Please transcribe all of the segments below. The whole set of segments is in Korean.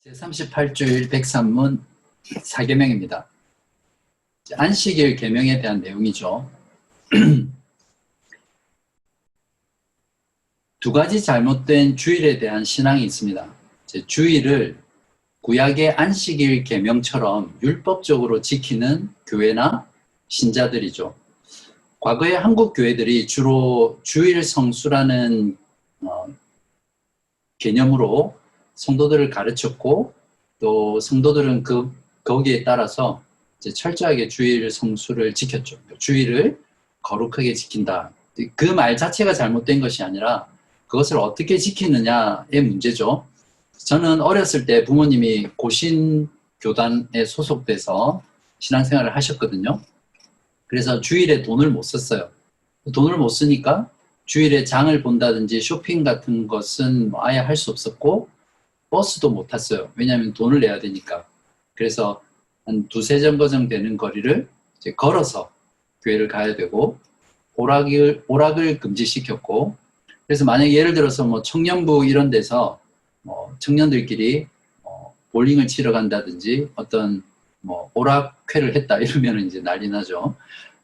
제38주일 103문 사계명입니다. 안식일 계명에 대한 내용이죠. 두 가지 잘못된 주일에 대한 신앙이 있습니다. 주일을 구약의 안식일 계명처럼 율법적으로 지키는 교회나 신자들이죠. 과거의 한국 교회들이 주로 주일 성수라는 개념으로 성도들을 가르쳤고, 또 성도들은 거기에 따라서 철저하게 주일 성수를 지켰죠. 주일을 거룩하게 지킨다. 그 말 자체가 잘못된 것이 아니라 그것을 어떻게 지키느냐의 문제죠. 저는 어렸을 때 부모님이 고신교단에 소속돼서 신앙생활을 하셨거든요. 그래서 주일에 돈을 못 썼어요. 돈을 못 쓰니까 주일에 장을 본다든지 쇼핑 같은 것은 아예 할 수 없었고, 버스도 못 탔어요. 왜냐하면 돈을 내야 되니까. 그래서 한 두세 정거장 되는 거리를 이제 걸어서 교회를 가야 되고, 오락을 금지시켰고, 그래서 만약에 예를 들어서 뭐 청년부 이런 데서 청년들끼리 볼링을 치러 간다든지 어떤 오락회를 했다 이러면 이제 난리 나죠.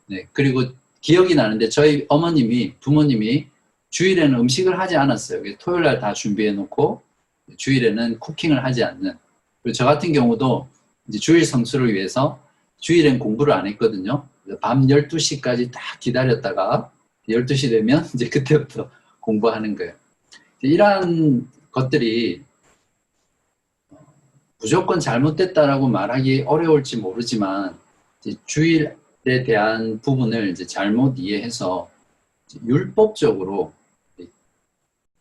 네, 그리고 기억이 나는데 저희 부모님이 주일에는 음식을 하지 않았어요. 토요일 날 다 준비해 놓고 주일에는 쿠킹을 하지 않는. 그리고 저 같은 경우도 이제 주일 성수를 위해서 주일엔 공부를 안 했거든요. 밤 12시까지 딱 기다렸다가 12시 되면 이제 그때부터 공부하는 거예요. 이러한 것들이 무조건 잘못됐다라고 말하기 어려울지 모르지만 주일에 대한 부분을 이제 잘못 이해해서 율법적으로,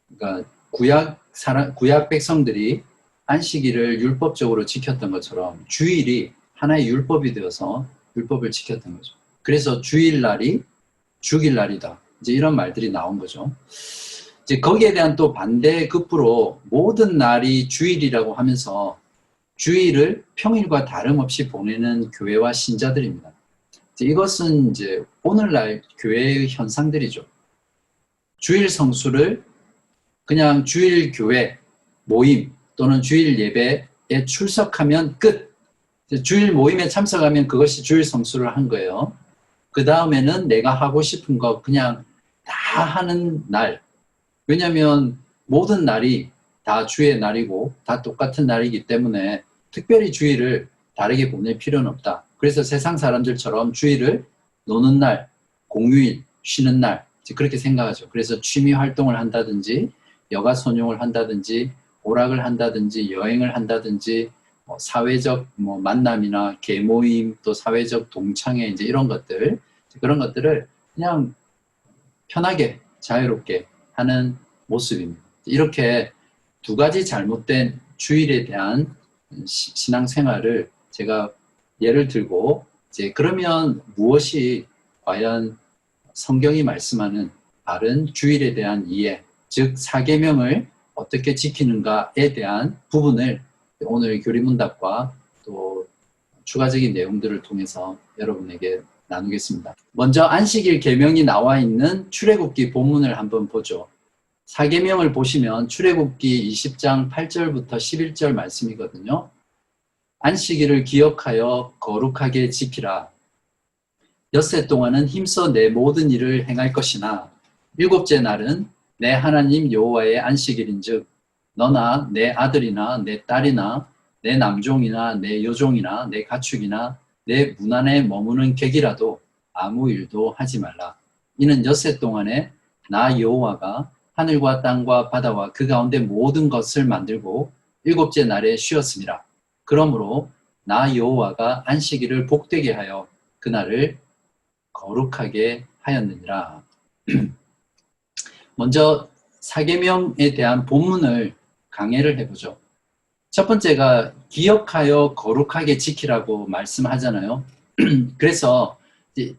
그러니까 구약 백성들이 안식일을 율법적으로 지켰던 것처럼 주일이 하나의 율법이 되어서 율법을 지켰던 거죠. 그래서 주일날이 죽일날이다. 이제 이런 말들이 나온 거죠. 이제 거기에 대한 또 반대급부로 모든 날이 주일이라고 하면서 주일을 평일과 다름없이 보내는 교회와 신자들입니다. 이것은 이제 오늘날 교회의 현상들이죠. 주일 성수를 그냥 주일 교회 모임 또는 주일 예배에 출석하면 끝. 주일 모임에 참석하면 그것이 주일 성수를 한 거예요. 그 다음에는 내가 하고 싶은 거 그냥 다 하는 날. 왜냐하면 모든 날이 다 주의 날이고 다 똑같은 날이기 때문에 특별히 주일을 다르게 보낼 필요는 없다. 그래서 세상 사람들처럼 주일을 노는 날, 공휴일, 쉬는 날 그렇게 생각하죠. 그래서 취미 활동을 한다든지 여가 선용을 한다든지 오락을 한다든지 여행을 한다든지 사회적 만남이나 계모임 또 사회적 동창회 이제 이런 것들, 그런 것들을 그냥 편하게 자유롭게 하는 모습입니다. 이렇게 두 가지 잘못된 주일에 대한 신앙생활을 제가 예를 들고, 이제 그러면 무엇이 과연 성경이 말씀하는 바른 주일에 대한 이해, 즉 사계명을 어떻게 지키는가에 대한 부분을 오늘 교리문답과 또 추가적인 내용들을 통해서 여러분에게 나누겠습니다. 먼저 안식일 계명이 나와 있는 출애굽기 본문을 한번 보죠. 사계명을 보시면 출애굽기 20장 8절부터 11절 말씀이거든요. 안식일을 기억하여 거룩하게 지키라. 엿새 동안은 힘써 내 모든 일을 행할 것이나 일곱째 날은 내 하나님 여호와의 안식일인즉 너나 내 아들이나 내 딸이나 내 남종이나 내 여종이나 내 가축이나 내 문 안에 머무는 객이라도 아무 일도 하지 말라. 이는 엿새 동안에 나 여호와가 하늘과 땅과 바다와 그 가운데 모든 것을 만들고 일곱째 날에 쉬었습니다. 그러므로 나 여호와가 안식일을 복되게 하여 그날을 거룩하게 하였느니라. 먼저 사계명에 대한 본문을 강해를 해보죠. 첫 번째가 기억하여 거룩하게 지키라고 말씀하잖아요. 그래서 이제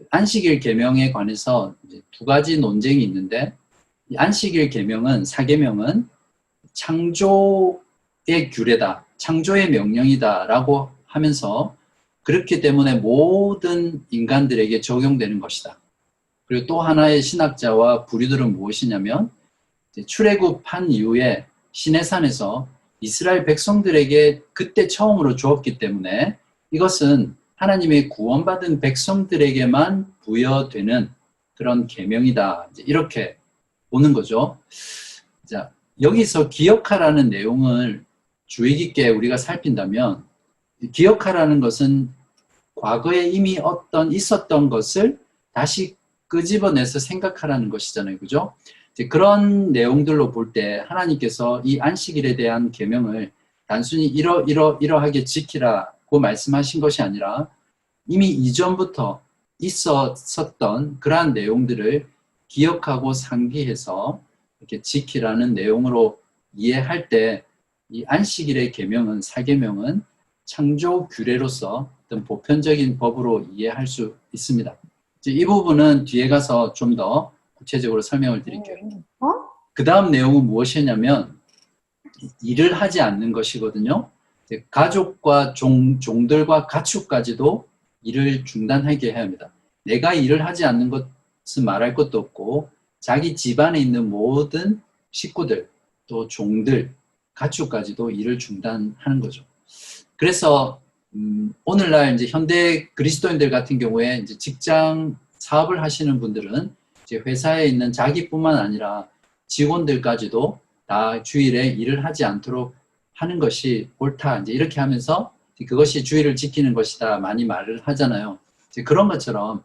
안식일 계명에 관해서 이제 두 가지 논쟁이 있는데, 이 안식일 계명은 사계명은 창조의 규례다, 창조의 명령이다라고 하면서 그렇기 때문에 모든 인간들에게 적용되는 것이다. 그리고 또 하나의 신학자와 부류들은 무엇이냐면 출애굽한 이후에 시내산에서 이스라엘 백성들에게 그때 처음으로 주었기 때문에 이것은 하나님의 구원받은 백성들에게만 부여되는 그런 계명이다. 이렇게 보는 거죠. 자, 여기서 기억하라는 내용을 주의 깊게 우리가 살핀다면, 기억하라는 것은 과거에 이미 있었던 것을 다시 끄집어내서 생각하라는 것이잖아요. 그죠? 이제 그런 내용들로 볼 때 하나님께서 이 안식일에 대한 계명을 단순히 이러하게 지키라고 말씀하신 것이 아니라 이미 이전부터 있었던 그러한 내용들을 기억하고 상기해서 이렇게 지키라는 내용으로 이해할 때 이 안식일의 계명은, 사계명은 창조 규례로서 어떤 보편적인 법으로 이해할 수 있습니다. 이 부분은 뒤에 가서 좀 더 구체적으로 설명을 드릴게요. 그 다음 내용은 무엇이냐면 일을 하지 않는 것이거든요. 가족과 종들과 가축까지도 일을 중단하게 해야 합니다. 내가 일을 하지 않는 것은 말할 것도 없고 자기 집안에 있는 모든 식구들, 또 종들, 가축까지도 일을 중단하는 거죠. 그래서 오늘날 이제 현대 그리스도인들 같은 경우에 이제 직장 사업을 하시는 분들은 이제 회사에 있는 자기뿐만 아니라 직원들까지도 다 주일에 일을 하지 않도록 하는 것이 옳다. 이제 이렇게 하면서 그것이 주일을 지키는 것이다. 많이 말을 하잖아요. 이제 그런 것처럼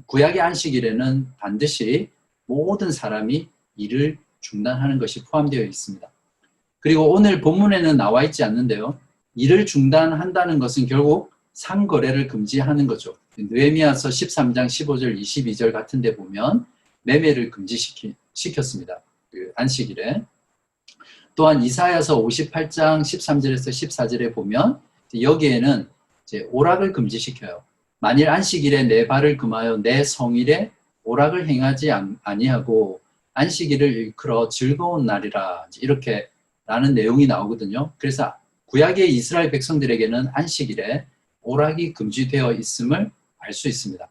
구약의 안식일에는 반드시 모든 사람이 일을 중단하는 것이 포함되어 있습니다. 그리고 오늘 본문에는 나와 있지 않는데요. 일을 중단한다는 것은 결국 상거래를 금지하는 거죠. 느헤미야서 13장 15절 22절 같은 데 보면 매매를 금지시켰습니다. 그 안식일에. 또한 이사야서 58장 13절에서 14절에 보면 여기에는 이제 오락을 금지시켜요. 만일 안식일에 내 발을 금하여 내 성일에 오락을 행하지 아니하고 안식일을 일컬어 즐거운 날이라 이렇게 라는 내용이 나오거든요. 그래서 구약의 이스라엘 백성들에게는 안식일에 오락이 금지되어 있음을 알 수 있습니다.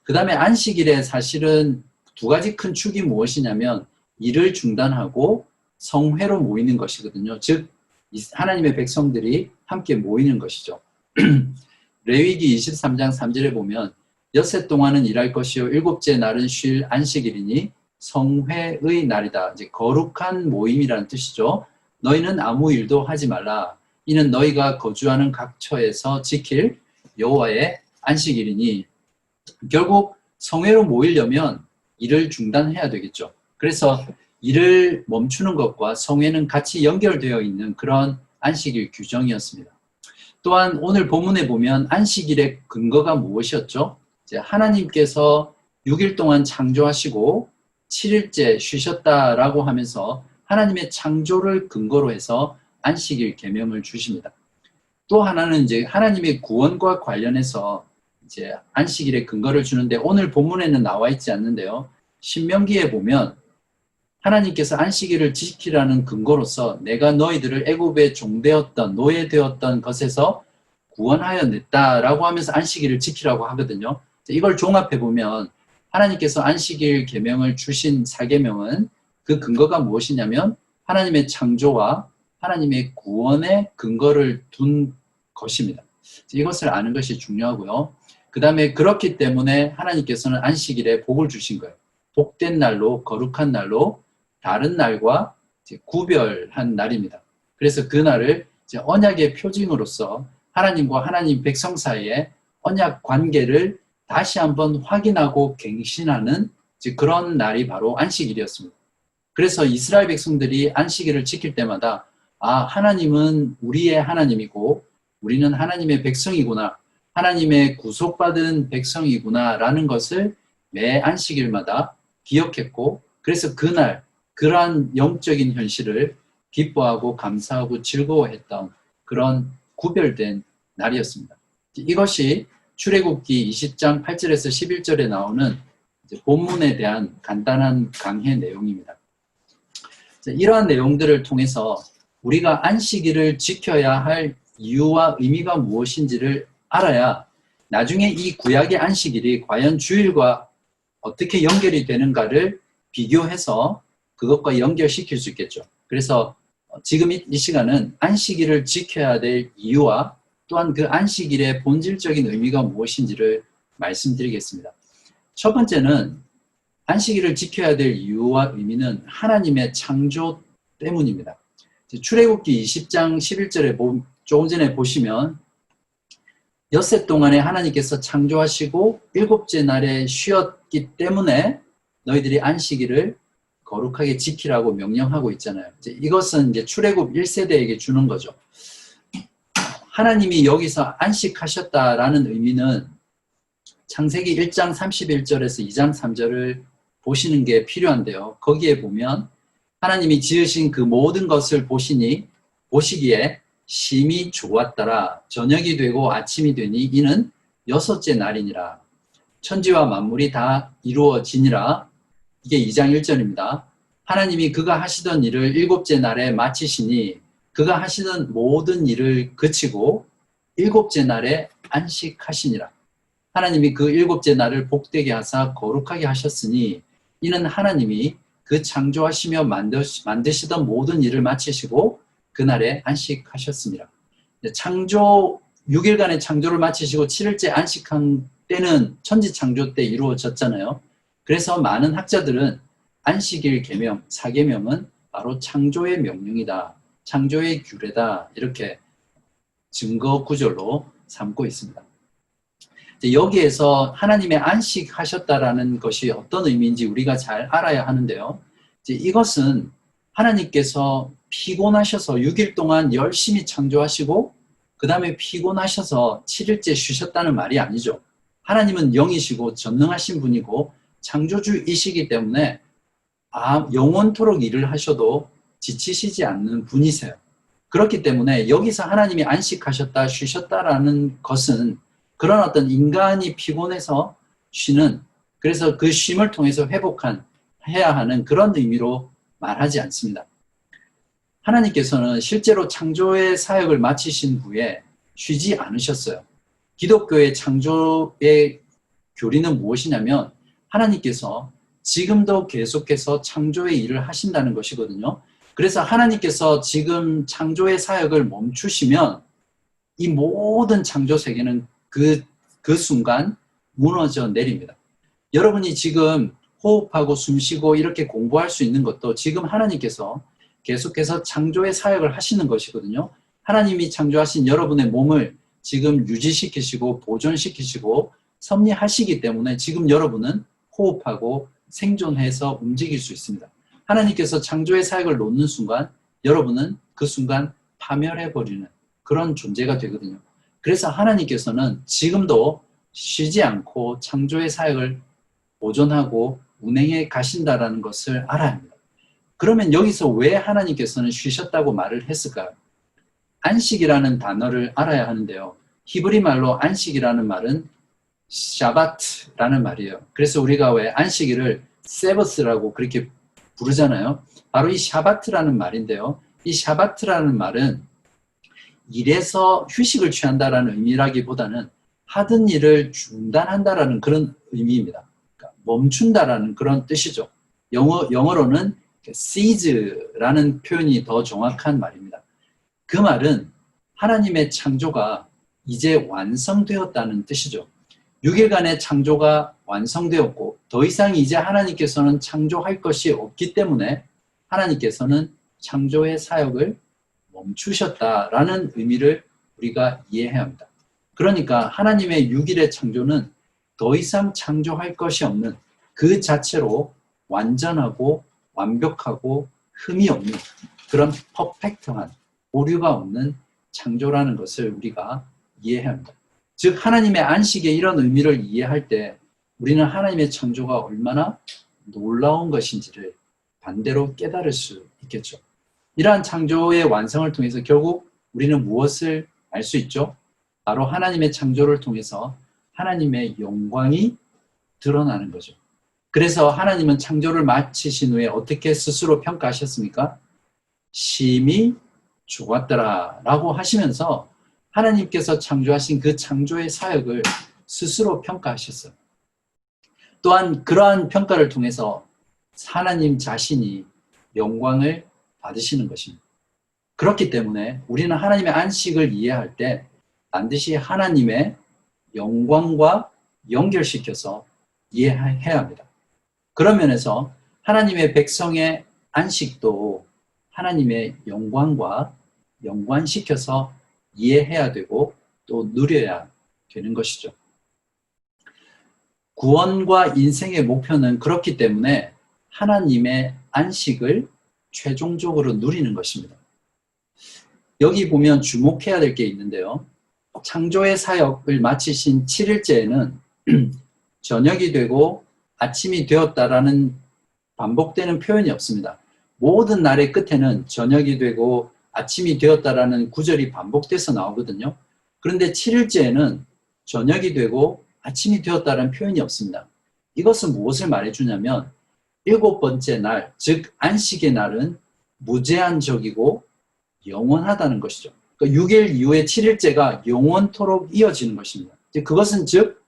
그 다음에 안식일에 사실은 두 가지 큰 축이 무엇이냐면 일을 중단하고 성회로 모이는 것이거든요. 즉 하나님의 백성들이 함께 모이는 것이죠. 레위기 23장 3절에 보면 엿새 동안은 일할 것이요 일곱째 날은 쉴 안식일이니 성회의 날이다. 이제 거룩한 모임이라는 뜻이죠. 너희는 아무 일도 하지 말라. 이는 너희가 거주하는 각 처에서 지킬 여호와의 안식일이니, 결국 성회로 모이려면 일을 중단해야 되겠죠. 그래서 일을 멈추는 것과 성회는 같이 연결되어 있는 그런 안식일 규정이었습니다. 또한 오늘 본문에 보면 안식일의 근거가 무엇이었죠? 이제 하나님께서 6일 동안 창조하시고 7일째 쉬셨다라고 하면서 하나님의 창조를 근거로 해서 안식일 계명을 주십니다. 또 하나는 이제 하나님의 구원과 관련해서 이제 안식일의 근거를 주는데 오늘 본문에는 나와 있지 않는데요. 신명기에 보면 하나님께서 안식일을 지키라는 근거로서 내가 너희들을 애굽의 종되었던 노예되었던 것에서 구원하여 냈다라고 하면서 안식일을 지키라고 하거든요. 이걸 종합해 보면 하나님께서 안식일 계명을 주신 사계명은 그 근거가 무엇이냐면 하나님의 창조와 하나님의 구원의 근거를 둔 것입니다. 이것을 아는 것이 중요하고요. 그 다음에 그렇기 때문에 하나님께서는 안식일에 복을 주신 거예요. 복된 날로, 거룩한 날로 다른 날과 구별한 날입니다. 그래서 그 날을 언약의 표징으로서 하나님과 하나님 백성 사이에 언약 관계를 다시 한번 확인하고 갱신하는 그런 날이 바로 안식일이었습니다. 그래서 이스라엘 백성들이 안식일을 지킬 때마다 하나님은 우리의 하나님이고 우리는 하나님의 백성이구나, 하나님의 구속받은 백성이구나 라는 것을 매 안식일마다 기억했고, 그래서 그날 그러한 영적인 현실을 기뻐하고 감사하고 즐거워했던 그런 구별된 날이었습니다. 이것이 출애굽기 20장 8절에서 11절에 나오는 본문에 대한 간단한 강해 내용입니다. 이러한 내용들을 통해서 우리가 안식일을 지켜야 할 이유와 의미가 무엇인지를 알아야 나중에 이 구약의 안식일이 과연 주일과 어떻게 연결이 되는가를 비교해서 그것과 연결시킬 수 있겠죠. 그래서 지금 이 시간은 안식일을 지켜야 될 이유와 또한 그 안식일의 본질적인 의미가 무엇인지를 말씀드리겠습니다. 첫 번째는 안식일을 지켜야 될 이유와 의미는 하나님의 창조 때문입니다. 출애굽기 20장 11절에 조금 전에 보시면 엿새 동안에 하나님께서 창조하시고 일곱째 날에 쉬었기 때문에 너희들이 안식일을 거룩하게 지키라고 명령하고 있잖아요. 이것은 이제 출애굽 1세대에게 주는 거죠. 하나님이 여기서 안식하셨다라는 의미는 창세기 1장 31절에서 2장 3절을 보시는 게 필요한데요. 거기에 보면 하나님이 지으신 그 모든 것을 보시기에 심히 좋았더라. 저녁이 되고 아침이 되니 이는 여섯째 날이니라. 천지와 만물이 다 이루어지니라. 이게 2장 1절입니다. 하나님이 그가 하시던 일을 일곱째 날에 마치시니 그가 하시던 모든 일을 그치고 일곱째 날에 안식하시니라. 하나님이 그 일곱째 날을 복되게 하사 거룩하게 하셨으니 이는 하나님이 그 창조하시며 만드시던 모든 일을 마치시고 그날에 안식하셨습니다. 6일간의 창조를 마치시고 7일째 안식한 때는 천지창조 때 이루어졌잖아요. 그래서 많은 학자들은 안식일 계명, 사계명은 바로 창조의 명령이다. 창조의 규례다. 이렇게 증거 구절로 삼고 있습니다. 여기에서 하나님의 안식하셨다라는 것이 어떤 의미인지 우리가 잘 알아야 하는데요. 이것은 하나님께서 피곤하셔서 6일 동안 열심히 창조하시고 그 다음에 피곤하셔서 7일째 쉬셨다는 말이 아니죠. 하나님은 영이시고 전능하신 분이고 창조주이시기 때문에 영원토록 일을 하셔도 지치시지 않는 분이세요. 그렇기 때문에 여기서 하나님이 안식하셨다, 쉬셨다라는 것은 그런 어떤 인간이 피곤해서 쉬는, 그래서 그 쉼을 통해서 해야 하는 그런 의미로 말하지 않습니다. 하나님께서는 실제로 창조의 사역을 마치신 후에 쉬지 않으셨어요. 기독교의 창조의 교리는 무엇이냐면 하나님께서 지금도 계속해서 창조의 일을 하신다는 것이거든요. 그래서 하나님께서 지금 창조의 사역을 멈추시면 이 모든 창조 세계는 그 순간 무너져 내립니다. 여러분이 지금 호흡하고 숨쉬고 이렇게 공부할 수 있는 것도 지금 하나님께서 계속해서 창조의 사역을 하시는 것이거든요. 하나님이 창조하신 여러분의 몸을 지금 유지시키시고 보존시키시고 섭리하시기 때문에 지금 여러분은 호흡하고 생존해서 움직일 수 있습니다. 하나님께서 창조의 사역을 놓는 순간 여러분은 그 순간 파멸해버리는 그런 존재가 되거든요. 그래서 하나님께서는 지금도 쉬지 않고 창조의 사역을 보존하고 운행해 가신다는 것을 알아야 합니다. 그러면 여기서 왜 하나님께서는 쉬셨다고 말을 했을까요? 안식이라는 단어를 알아야 하는데요. 히브리 말로 안식이라는 말은 샤바트라는 말이에요. 그래서 우리가 왜 안식일을 세버스라고 그렇게 부르잖아요. 바로 이 샤바트라는 말인데요. 이 샤바트라는 말은 일에서 휴식을 취한다라는 의미라기보다는 하던 일을 중단한다라는 그런 의미입니다. 그러니까 멈춘다라는 그런 뜻이죠. 영어로는 cease라는 표현이 더 정확한 말입니다. 그 말은 하나님의 창조가 이제 완성되었다는 뜻이죠. 6일간의 창조가 완성되었고 더 이상 이제 하나님께서는 창조할 것이 없기 때문에 하나님께서는 창조의 사역을 멈추셨다라는 의미를 우리가 이해해야 합니다. 그러니까 하나님의 6일의 창조는 더 이상 창조할 것이 없는 그 자체로 완전하고 완벽하고 흠이 없는 그런 퍼펙트한 오류가 없는 창조라는 것을 우리가 이해해야 합니다. 즉 하나님의 안식의 이런 의미를 이해할 때 우리는 하나님의 창조가 얼마나 놀라운 것인지를 반대로 깨달을 수 있겠죠. 이러한 창조의 완성을 통해서 결국 우리는 무엇을 알 수 있죠? 바로 하나님의 창조를 통해서 하나님의 영광이 드러나는 거죠. 그래서 하나님은 창조를 마치신 후에 어떻게 스스로 평가하셨습니까? 심히 좋았더라 라고 하시면서 하나님께서 창조하신 그 창조의 사역을 스스로 평가하셨어요. 또한 그러한 평가를 통해서 하나님 자신이 영광을 받으시는 것입니다. 그렇기 때문에 우리는 하나님의 안식을 이해할 때 반드시 하나님의 영광과 연결시켜서 이해해야 합니다. 그런 면에서 하나님의 백성의 안식도 하나님의 영광과 연관시켜서 이해해야 되고 또 누려야 되는 것이죠. 구원과 인생의 목표는 그렇기 때문에 하나님의 안식을 최종적으로 누리는 것입니다. 여기 보면 주목해야 될 게 있는데요. 창조의 사역을 마치신 7일째에는 저녁이 되고 아침이 되었다라는 반복되는 표현이 없습니다. 모든 날의 끝에는 저녁이 되고 아침이 되었다라는 구절이 반복돼서 나오거든요. 그런데 7일째에는 저녁이 되고 아침이 되었다라는 표현이 없습니다. 이것은 무엇을 말해주냐면 7번째 날, 즉 안식의 날은 무제한적이고 영원하다는 것이죠. 그러니까 6일 이후에 7일째가 영원토록 이어지는 것입니다. 그것은 즉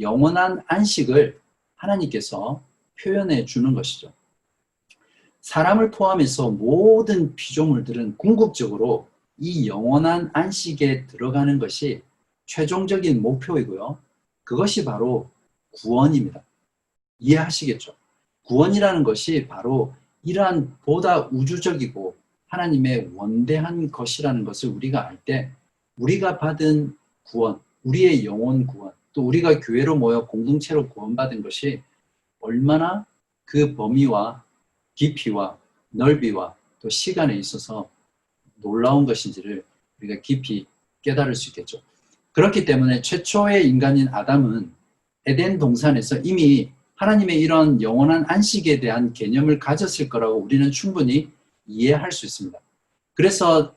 영원한 안식을 하나님께서 표현해 주는 것이죠. 사람을 포함해서 모든 피조물들은 궁극적으로 이 영원한 안식에 들어가는 것이 최종적인 목표이고요. 그것이 바로 구원입니다. 이해하시겠죠? 구원이라는 것이 바로 이러한 보다 우주적이고 하나님의 원대한 것이라는 것을 우리가 알 때 우리가 받은 구원, 우리의 영혼 구원, 또 우리가 교회로 모여 공동체로 구원받은 것이 얼마나 그 범위와 깊이와 넓이와 또 시간에 있어서 놀라운 것인지를 우리가 깊이 깨달을 수 있겠죠. 그렇기 때문에 최초의 인간인 아담은 에덴 동산에서 이미 하나님의 이런 영원한 안식에 대한 개념을 가졌을 거라고 우리는 충분히 이해할 수 있습니다. 그래서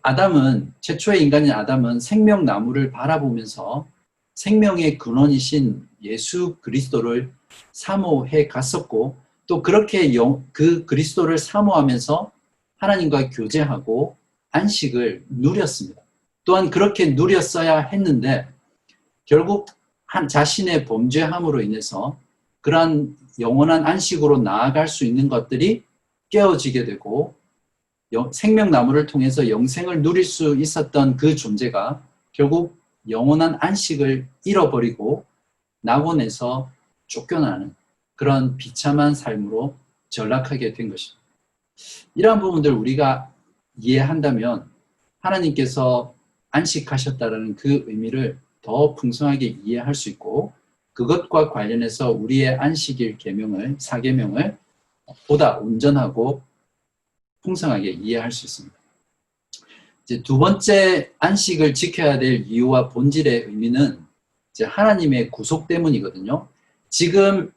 최초의 인간인 아담은 생명나무를 바라보면서 생명의 근원이신 예수 그리스도를 사모해 갔었고, 또 그렇게 그 그리스도를 사모하면서 하나님과 교제하고 안식을 누렸습니다. 또한 그렇게 누렸어야 했는데 결국 자신의 범죄함으로 인해서 그러한 영원한 안식으로 나아갈 수 있는 것들이 깨어지게 되고 생명나무를 통해서 영생을 누릴 수 있었던 그 존재가 결국 영원한 안식을 잃어버리고 낙원에서 쫓겨나는 그런 비참한 삶으로 전락하게 된 것입니다. 이러한 부분들 우리가 이해한다면 하나님께서 안식하셨다는 그 의미를 더 풍성하게 이해할 수 있고, 그것과 관련해서 우리의 안식일 계명을, 사계명을 보다 온전하고 풍성하게 이해할 수 있습니다. 이제 두 번째 안식을 지켜야 될 이유와 본질의 의미는 이제 하나님의 구속 때문이거든요. 지금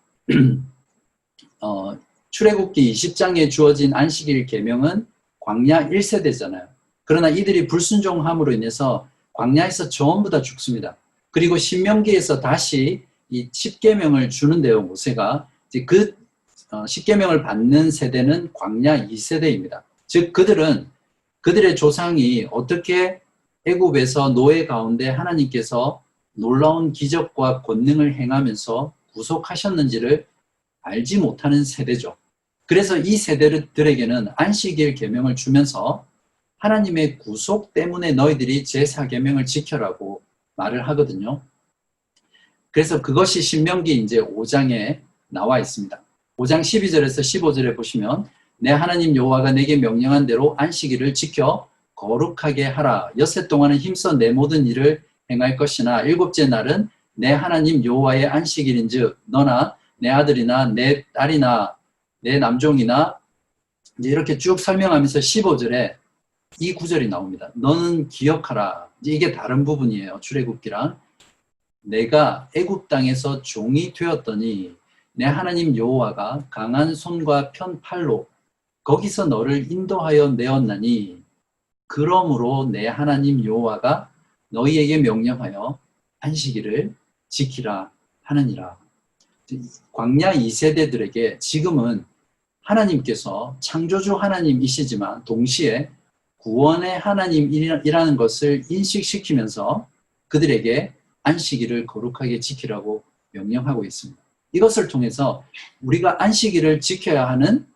출애굽기 20장에 주어진 안식일 계명은 광야 1세대잖아요. 그러나 이들이 불순종함으로 인해서 광야에서 전부 다 죽습니다. 그리고 신명기에서 다시 이 10계명을 주는데요, 모세가. 이제 그 10계명을 받는 세대는 광야 2세대입니다. 즉 그들의 조상이 어떻게 애굽에서 노예 가운데 하나님께서 놀라운 기적과 권능을 행하면서 구속하셨는지를 알지 못하는 세대죠. 그래서 이 세대들에게는 안식일 계명을 주면서 하나님의 구속 때문에 너희들이 제4계명을 지켜라고 말을 하거든요. 그래서 그것이 신명기 이제 5장에 나와 있습니다. 5장 12절에서 15절에 보시면 내 하나님 여호와가 내게 명령한 대로 안식일을 지켜 거룩하게 하라. 엿새 동안은 힘써 내 모든 일을 행할 것이나 일곱째 날은 내 하나님 여호와의 안식일인즉 너나 내 아들이나 내 딸이나 내 남종이나 이제 이렇게 쭉 설명하면서 15절에 이 구절이 나옵니다. 너는 기억하라. 이게 다른 부분이에요. 출애굽기랑. 내가 애굽 땅에서 종이 되었더니 내 하나님 여호와가 강한 손과 편 팔로 거기서 너를 인도하여 내었나니 그러므로 내 하나님 여호와가 너희에게 명령하여 안식일을 지키라 하느니라. 광야 2세대들에게 지금은 하나님께서 창조주 하나님이시지만 동시에 구원의 하나님이라는 것을 인식시키면서 그들에게 안식일을 거룩하게 지키라고 명령하고 있습니다. 이것을 통해서 우리가 안식일을 지켜야 하는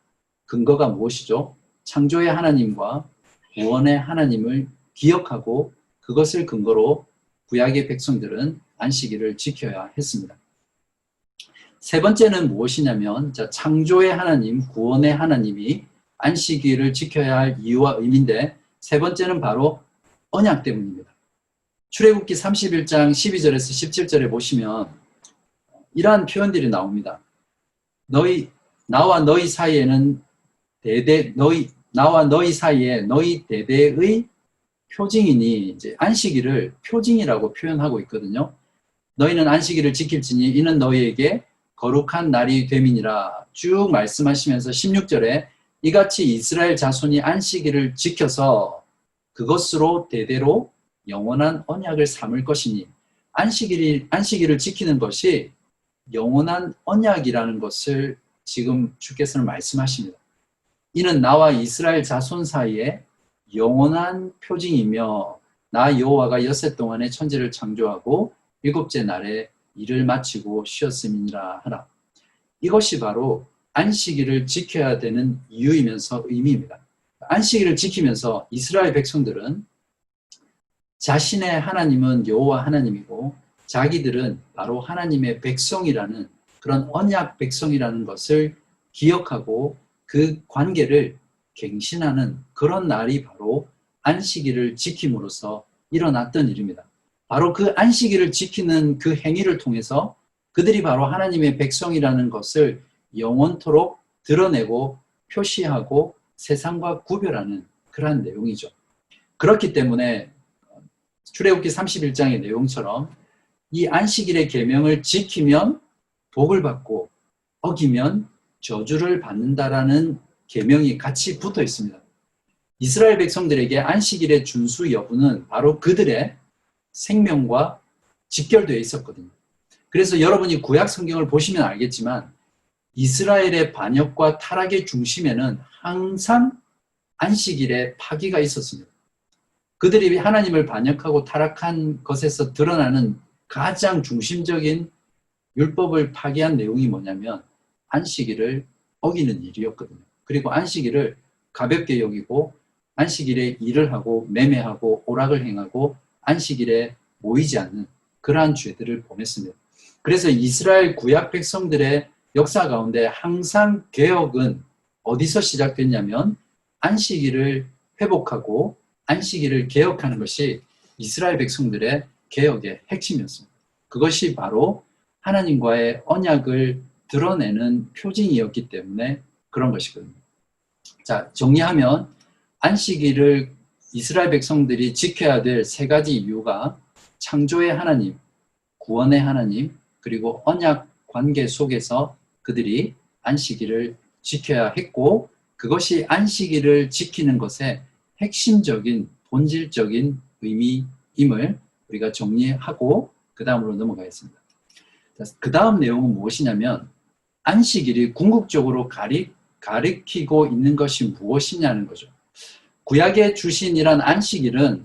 근거가 무엇이죠? 창조의 하나님과 구원의 하나님을 기억하고 그것을 근거로 구약의 백성들은 안식일을 지켜야 했습니다. 세 번째는 무엇이냐면 창조의 하나님, 구원의 하나님이 안식일을 지켜야 할 이유와 의미인데 세 번째는 바로 언약 때문입니다. 출애굽기 31장 12절에서 17절에 보시면 이러한 표현들이 나옵니다. 나와 너희 사이에는 나와 너희 사이에 너희 대대의 표징이니, 이제 안식일을 표징이라고 표현하고 있거든요. 너희는 안식일을 지킬지니 이는 너희에게 거룩한 날이 됨이니라 쭉 말씀하시면서 16절에 이같이 이스라엘 자손이 안식일을 지켜서 그것으로 대대로 영원한 언약을 삼을 것이니, 안식일을 지키는 것이 영원한 언약이라는 것을 지금 주께서는 말씀하십니다. 이는 나와 이스라엘 자손 사이에 영원한 표징이며 나 여호와가 엿새 동안에 천지를 창조하고 일곱째 날에 일을 마치고 쉬었음이니라 하라. 이것이 바로 안식일을 지켜야 되는 이유이면서 의미입니다. 안식일을 지키면서 이스라엘 백성들은 자신의 하나님은 여호와 하나님이고 자기들은 바로 하나님의 백성이라는 그런 언약 백성이라는 것을 기억하고 그 관계를 갱신하는 그런 날이 바로 안식일을 지킴으로써 일어났던 일입니다. 바로 그 안식일을 지키는 그 행위를 통해서 그들이 바로 하나님의 백성이라는 것을 영원토록 드러내고 표시하고 세상과 구별하는 그러한 내용이죠. 그렇기 때문에 출애굽기 31장의 내용처럼 이 안식일의 계명을 지키면 복을 받고 어기면 저주를 받는다라는 계명이 같이 붙어 있습니다. 이스라엘 백성들에게 안식일의 준수 여부는 바로 그들의 생명과 직결되어 있었거든요. 그래서 여러분이 구약 성경을 보시면 알겠지만 이스라엘의 반역과 타락의 중심에는 항상 안식일의 파기가 있었습니다. 그들이 하나님을 반역하고 타락한 것에서 드러나는 가장 중심적인 율법을 파기한 내용이 뭐냐면 안식일을 어기는 일이었거든요. 그리고 안식일을 가볍게 여기고 안식일에 일을 하고 매매하고 오락을 행하고 안식일에 모이지 않는 그러한 죄들을 범했습니다. 그래서 이스라엘 구약 백성들의 역사 가운데 항상 개혁은 어디서 시작됐냐면 안식일을 회복하고 안식일을 개혁하는 것이 이스라엘 백성들의 개혁의 핵심이었습니다. 그것이 바로 하나님과의 언약을 드러내는 표징이었기 때문에 그런 것이거든요. 자, 정리하면 안식일을 이스라엘 백성들이 지켜야 될 세 가지 이유가 창조의 하나님, 구원의 하나님, 그리고 언약 관계 속에서 그들이 안식일을 지켜야 했고 그것이 안식일을 지키는 것의 핵심적인 본질적인 의미임을 우리가 정리하고 그 다음으로 넘어가겠습니다. 그 다음 내용은 무엇이냐면 안식일이 궁극적으로 가리키고 있는 것이 무엇이냐는 거죠. 구약에 주신 이런 안식일은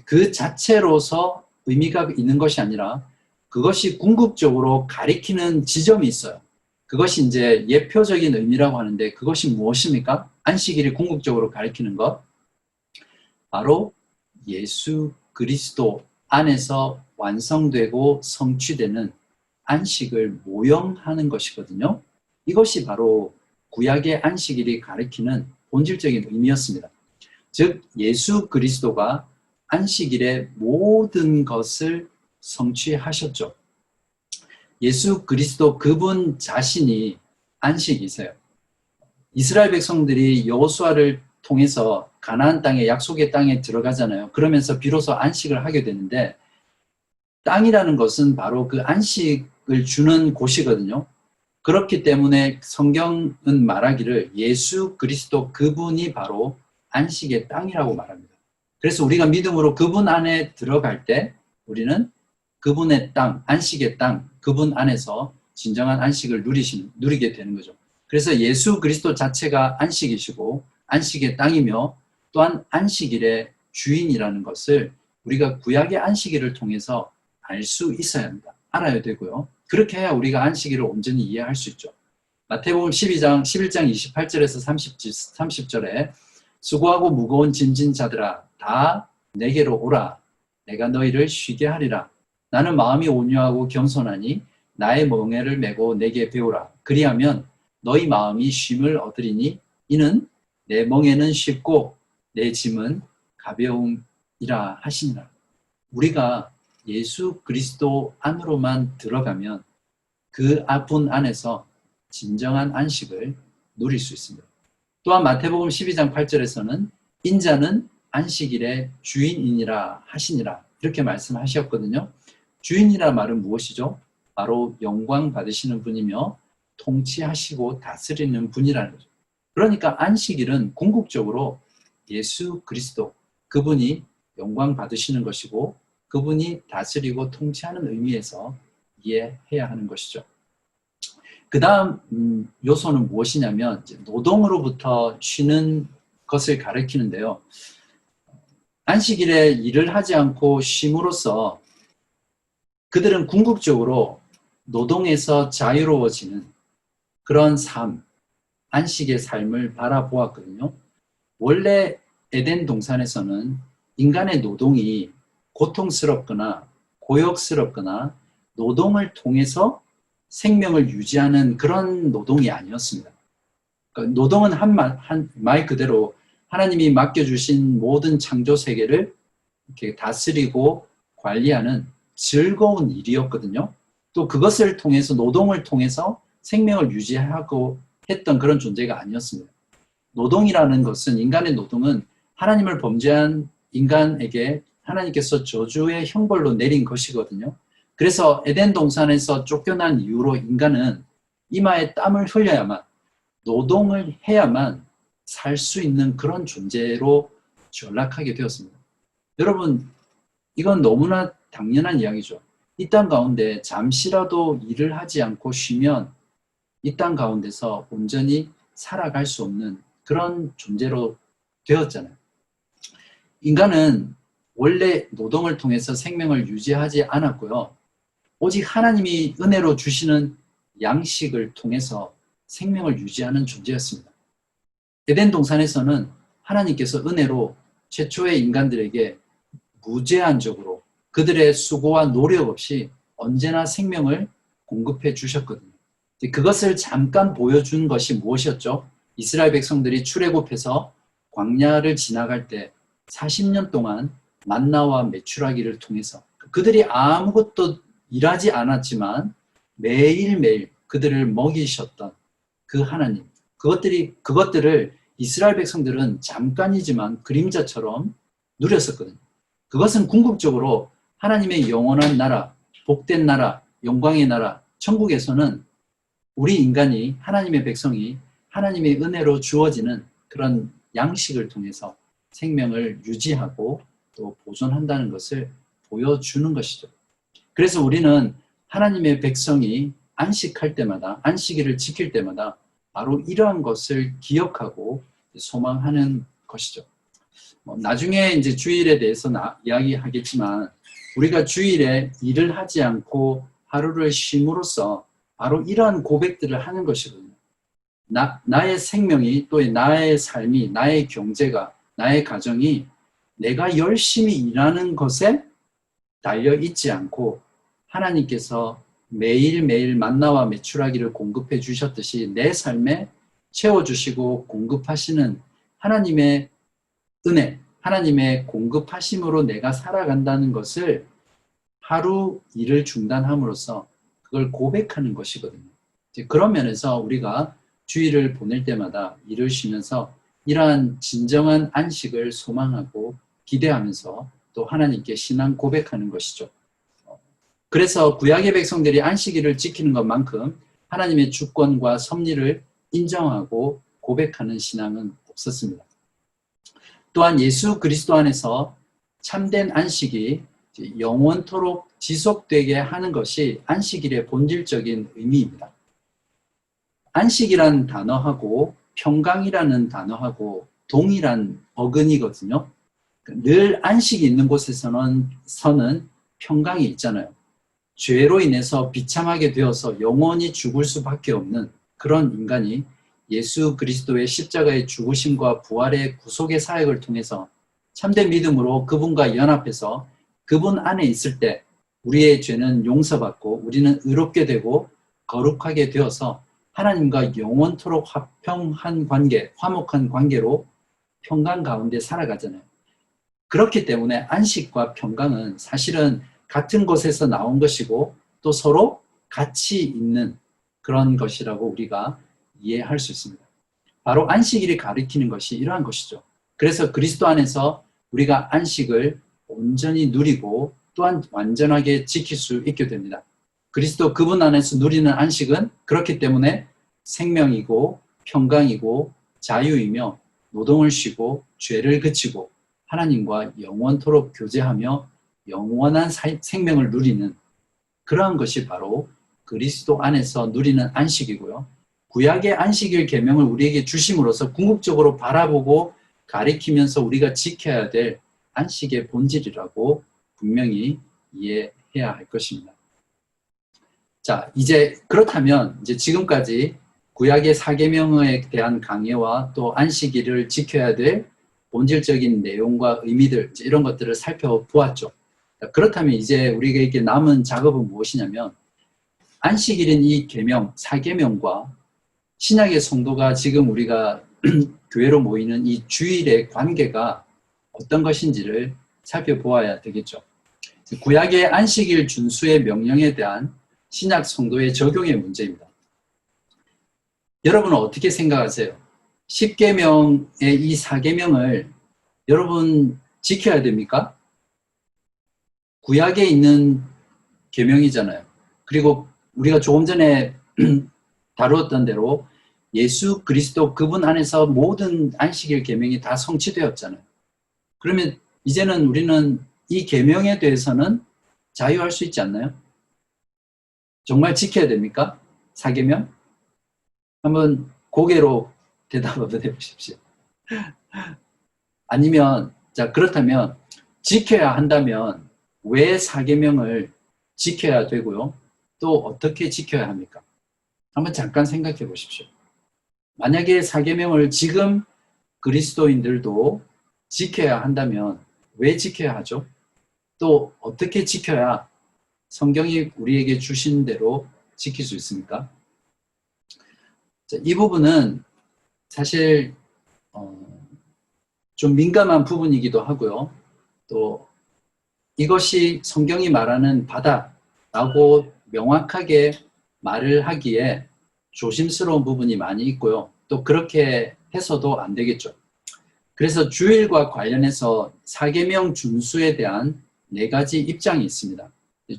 그 자체로서 의미가 있는 것이 아니라 그것이 궁극적으로 가리키는 지점이 있어요. 그것이 이제 예표적인 의미라고 하는데 그것이 무엇입니까? 안식일이 궁극적으로 가리키는 것. 바로 예수 그리스도 안에서 완성되고 성취되는 안식을 모형하는 것이거든요. 이것이 바로 구약의 안식일이 가리키는 본질적인 의미였습니다. 즉 예수 그리스도가 안식일의 모든 것을 성취하셨죠. 예수 그리스도 그분 자신이 안식이세요. 이스라엘 백성들이 여호수아를 통해서 가나안 땅에 약속의 땅에 들어가잖아요. 그러면서 비로소 안식을 하게 되는데 땅이라는 것은 바로 그 안식을 주는 곳이거든요. 그렇기 때문에 성경은 말하기를 예수 그리스도 그분이 바로 안식의 땅이라고 말합니다. 그래서 우리가 믿음으로 그분 안에 들어갈 때 우리는 그분의 땅, 안식의 땅, 그분 안에서 진정한 안식을 누리게 되는 거죠. 그래서 예수 그리스도 자체가 안식이시고 안식의 땅이며 또한 안식일의 주인이라는 것을 우리가 구약의 안식일을 통해서 알 수 있어야 합니다. 알아야 되고요. 그렇게 해야 우리가 안식일을 온전히 이해할 수 있죠. 마태복음 11장 28절에서 30절에 수고하고 무거운 짐진 자들아 다 내게로 오라. 내가 너희를 쉬게 하리라. 나는 마음이 온유하고 겸손하니 나의 멍에를 메고 내게 배우라. 그리하면 너희 마음이 쉼을 얻으리니 이는 내 멍에는 쉽고 내 짐은 가벼움이라 하시니라. 우리가 예수 그리스도 안으로만 들어가면 그 분 안에서 진정한 안식을 누릴 수 있습니다. 또한 마태복음 12장 8절에서는 인자는 안식일의 주인이니라 하시니라 이렇게 말씀하셨거든요. 주인이라 말은 무엇이죠? 바로 영광 받으시는 분이며 통치하시고 다스리는 분이라는 거죠. 그러니까 안식일은 궁극적으로 예수 그리스도 그분이 영광 받으시는 것이고 그분이 다스리고 통치하는 의미에서 이해해야 하는 것이죠. 그 다음 요소는 무엇이냐면 노동으로부터 쉬는 것을 가리키는데요. 안식일에 일을 하지 않고 쉼으로써 그들은 궁극적으로 노동에서 자유로워지는 그런 삶, 안식의 삶을 바라보았거든요. 원래 에덴 동산에서는 인간의 노동이 고통스럽거나 고역스럽거나 노동을 통해서 생명을 유지하는 그런 노동이 아니었습니다. 그러니까 노동은 말 그대로 하나님이 맡겨주신 모든 창조 세계를 이렇게 다스리고 관리하는 즐거운 일이었거든요. 또 그것을 통해서 노동을 통해서 생명을 유지하고 했던 그런 존재가 아니었습니다. 노동이라는 것은 인간의 노동은 하나님을 범죄한 인간에게 하나님께서 저주의 형벌로 내린 것이거든요. 그래서 에덴 동산에서 쫓겨난 이후로 인간은 이마에 땀을 흘려야만 노동을 해야만 살 수 있는 그런 존재로 전락하게 되었습니다. 여러분 이건 너무나 당연한 이야기죠. 이 땅 가운데 잠시라도 일을 하지 않고 쉬면 이 땅 가운데서 온전히 살아갈 수 없는 그런 존재로 되었잖아요. 인간은 원래 노동을 통해서 생명을 유지하지 않았고요. 오직 하나님이 은혜로 주시는 양식을 통해서 생명을 유지하는 존재였습니다. 에덴 동산에서는 하나님께서 은혜로 최초의 인간들에게 무제한적으로 그들의 수고와 노력 없이 언제나 생명을 공급해 주셨거든요. 그것을 잠깐 보여준 것이 무엇이었죠? 이스라엘 백성들이 출애굽해서 광야를 지나갈 때 40년 동안 만나와 메추라기를 통해서 그들이 아무것도 일하지 않았지만 매일매일 그들을 먹이셨던 그 하나님, 그것들을 이스라엘 백성들은 잠깐이지만 그림자처럼 누렸었거든요. 그것은 궁극적으로 하나님의 영원한 나라, 복된 나라, 영광의 나라, 천국에서는 우리 인간이 하나님의 백성이 하나님의 은혜로 주어지는 그런 양식을 통해서 생명을 유지하고 또 보존한다는 것을 보여주는 것이죠. 그래서 우리는 하나님의 백성이 안식할 때마다, 안식일을 지킬 때마다 바로 이러한 것을 기억하고 소망하는 것이죠. 나중에 이제 주일에 대해서 이야기하겠지만 우리가 주일에 일을 하지 않고 하루를 쉼으로써 바로 이러한 고백들을 하는 것이거든요. 나의 생명이 또 나의 삶이 나의 경제가 나의 가정이 내가 열심히 일하는 것에 달려 있지 않고 하나님께서 매일매일 만나와 메추라기를 공급해 주셨듯이 내 삶에 채워주시고 공급하시는 하나님의 은혜, 하나님의 공급하심으로 내가 살아간다는 것을 하루 일을 중단함으로써 그걸 고백하는 것이거든요. 그런 면에서 우리가 주일을 보낼 때마다 일을 쉬면서 이러한 진정한 안식을 소망하고 기대하면서 또 하나님께 신앙 고백하는 것이죠. 그래서 구약의 백성들이 안식일을 지키는 것만큼 하나님의 주권과 섭리를 인정하고 고백하는 신앙은 없었습니다. 또한 예수 그리스도 안에서 참된 안식이 영원토록 지속되게 하는 것이 안식일의 본질적인 의미입니다. 안식이라는 단어하고 평강이라는 단어하고 동일한 어근이거든요. 늘 안식이 있는 곳에서는 평강이 있잖아요. 죄로 인해서 비참하게 되어서 영원히 죽을 수밖에 없는 그런 인간이 예수 그리스도의 십자가의 죽으심과 부활의 구속의 사역을 통해서 참된 믿음으로 그분과 연합해서 그분 안에 있을 때 우리의 죄는 용서받고 우리는 의롭게 되고 거룩하게 되어서 하나님과 영원토록 화평한 관계, 화목한 관계로 평강 가운데 살아가잖아요. 그렇기 때문에 안식과 평강은 사실은 같은 곳에서 나온 것이고 또 서로 같이 있는 그런 것이라고 우리가 이해할 수 있습니다. 바로 안식일이 가리키는 것이 이러한 것이죠. 그래서 그리스도 안에서 우리가 안식을 온전히 누리고 또한 완전하게 지킬 수 있게 됩니다. 그리스도 그분 안에서 누리는 안식은 그렇기 때문에 생명이고 평강이고 자유이며 노동을 쉬고 죄를 그치고 하나님과 영원토록 교제하며 영원한 생명을 누리는 그러한 것이 바로 그리스도 안에서 누리는 안식이고요. 구약의 안식일 계명을 우리에게 주심으로써 궁극적으로 바라보고 가리키면서 우리가 지켜야 될 안식의 본질이라고 분명히 이해해야 할 것입니다. 자, 이제 그렇다면 이제 지금까지 구약의 사계명에 대한 강해와 또 안식일을 지켜야 될 본질적인 내용과 의미들 이런 것들을 살펴보았죠. 그렇다면 이제 우리에게 남은 작업은 무엇이냐면 안식일인 이 계명, 사계명과 신약의 성도가 지금 우리가 교회로 모이는 이 주일의 관계가 어떤 것인지를 살펴보아야 되겠죠. 구약의 안식일 준수의 명령에 대한 신약 성도의 적용의 문제입니다. 여러분은 어떻게 생각하세요? 10계명의 이 4계명을 여러분 지켜야 됩니까? 구약에 있는 계명이잖아요. 그리고 우리가 조금 전에 다루었던 대로 예수 그리스도 그분 안에서 모든 안식일 계명이 다 성취되었잖아요. 그러면 이제는 우리는 이 계명에 대해서는 자유할 수 있지 않나요? 정말 지켜야 됩니까? 4계명? 한번 고개로 대답 한번 해보십시오. 아니면 자 그렇다면 지켜야 한다면 왜 4계명을 지켜야 되고요? 또 어떻게 지켜야 합니까? 한번 잠깐 생각해 보십시오. 만약에 4계명을 지금 그리스도인들도 지켜야 한다면 왜 지켜야 하죠? 또 어떻게 지켜야 성경이 우리에게 주신 대로 지킬 수 있습니까? 자, 이 부분은 사실 좀 민감한 부분이기도 하고요. 또 이것이 성경이 말하는 바다라고 명확하게 말을 하기에 조심스러운 부분이 많이 있고요. 또 그렇게 해서도 안 되겠죠. 그래서 주일과 관련해서 4계명 준수에 대한 4가지 입장이 있습니다.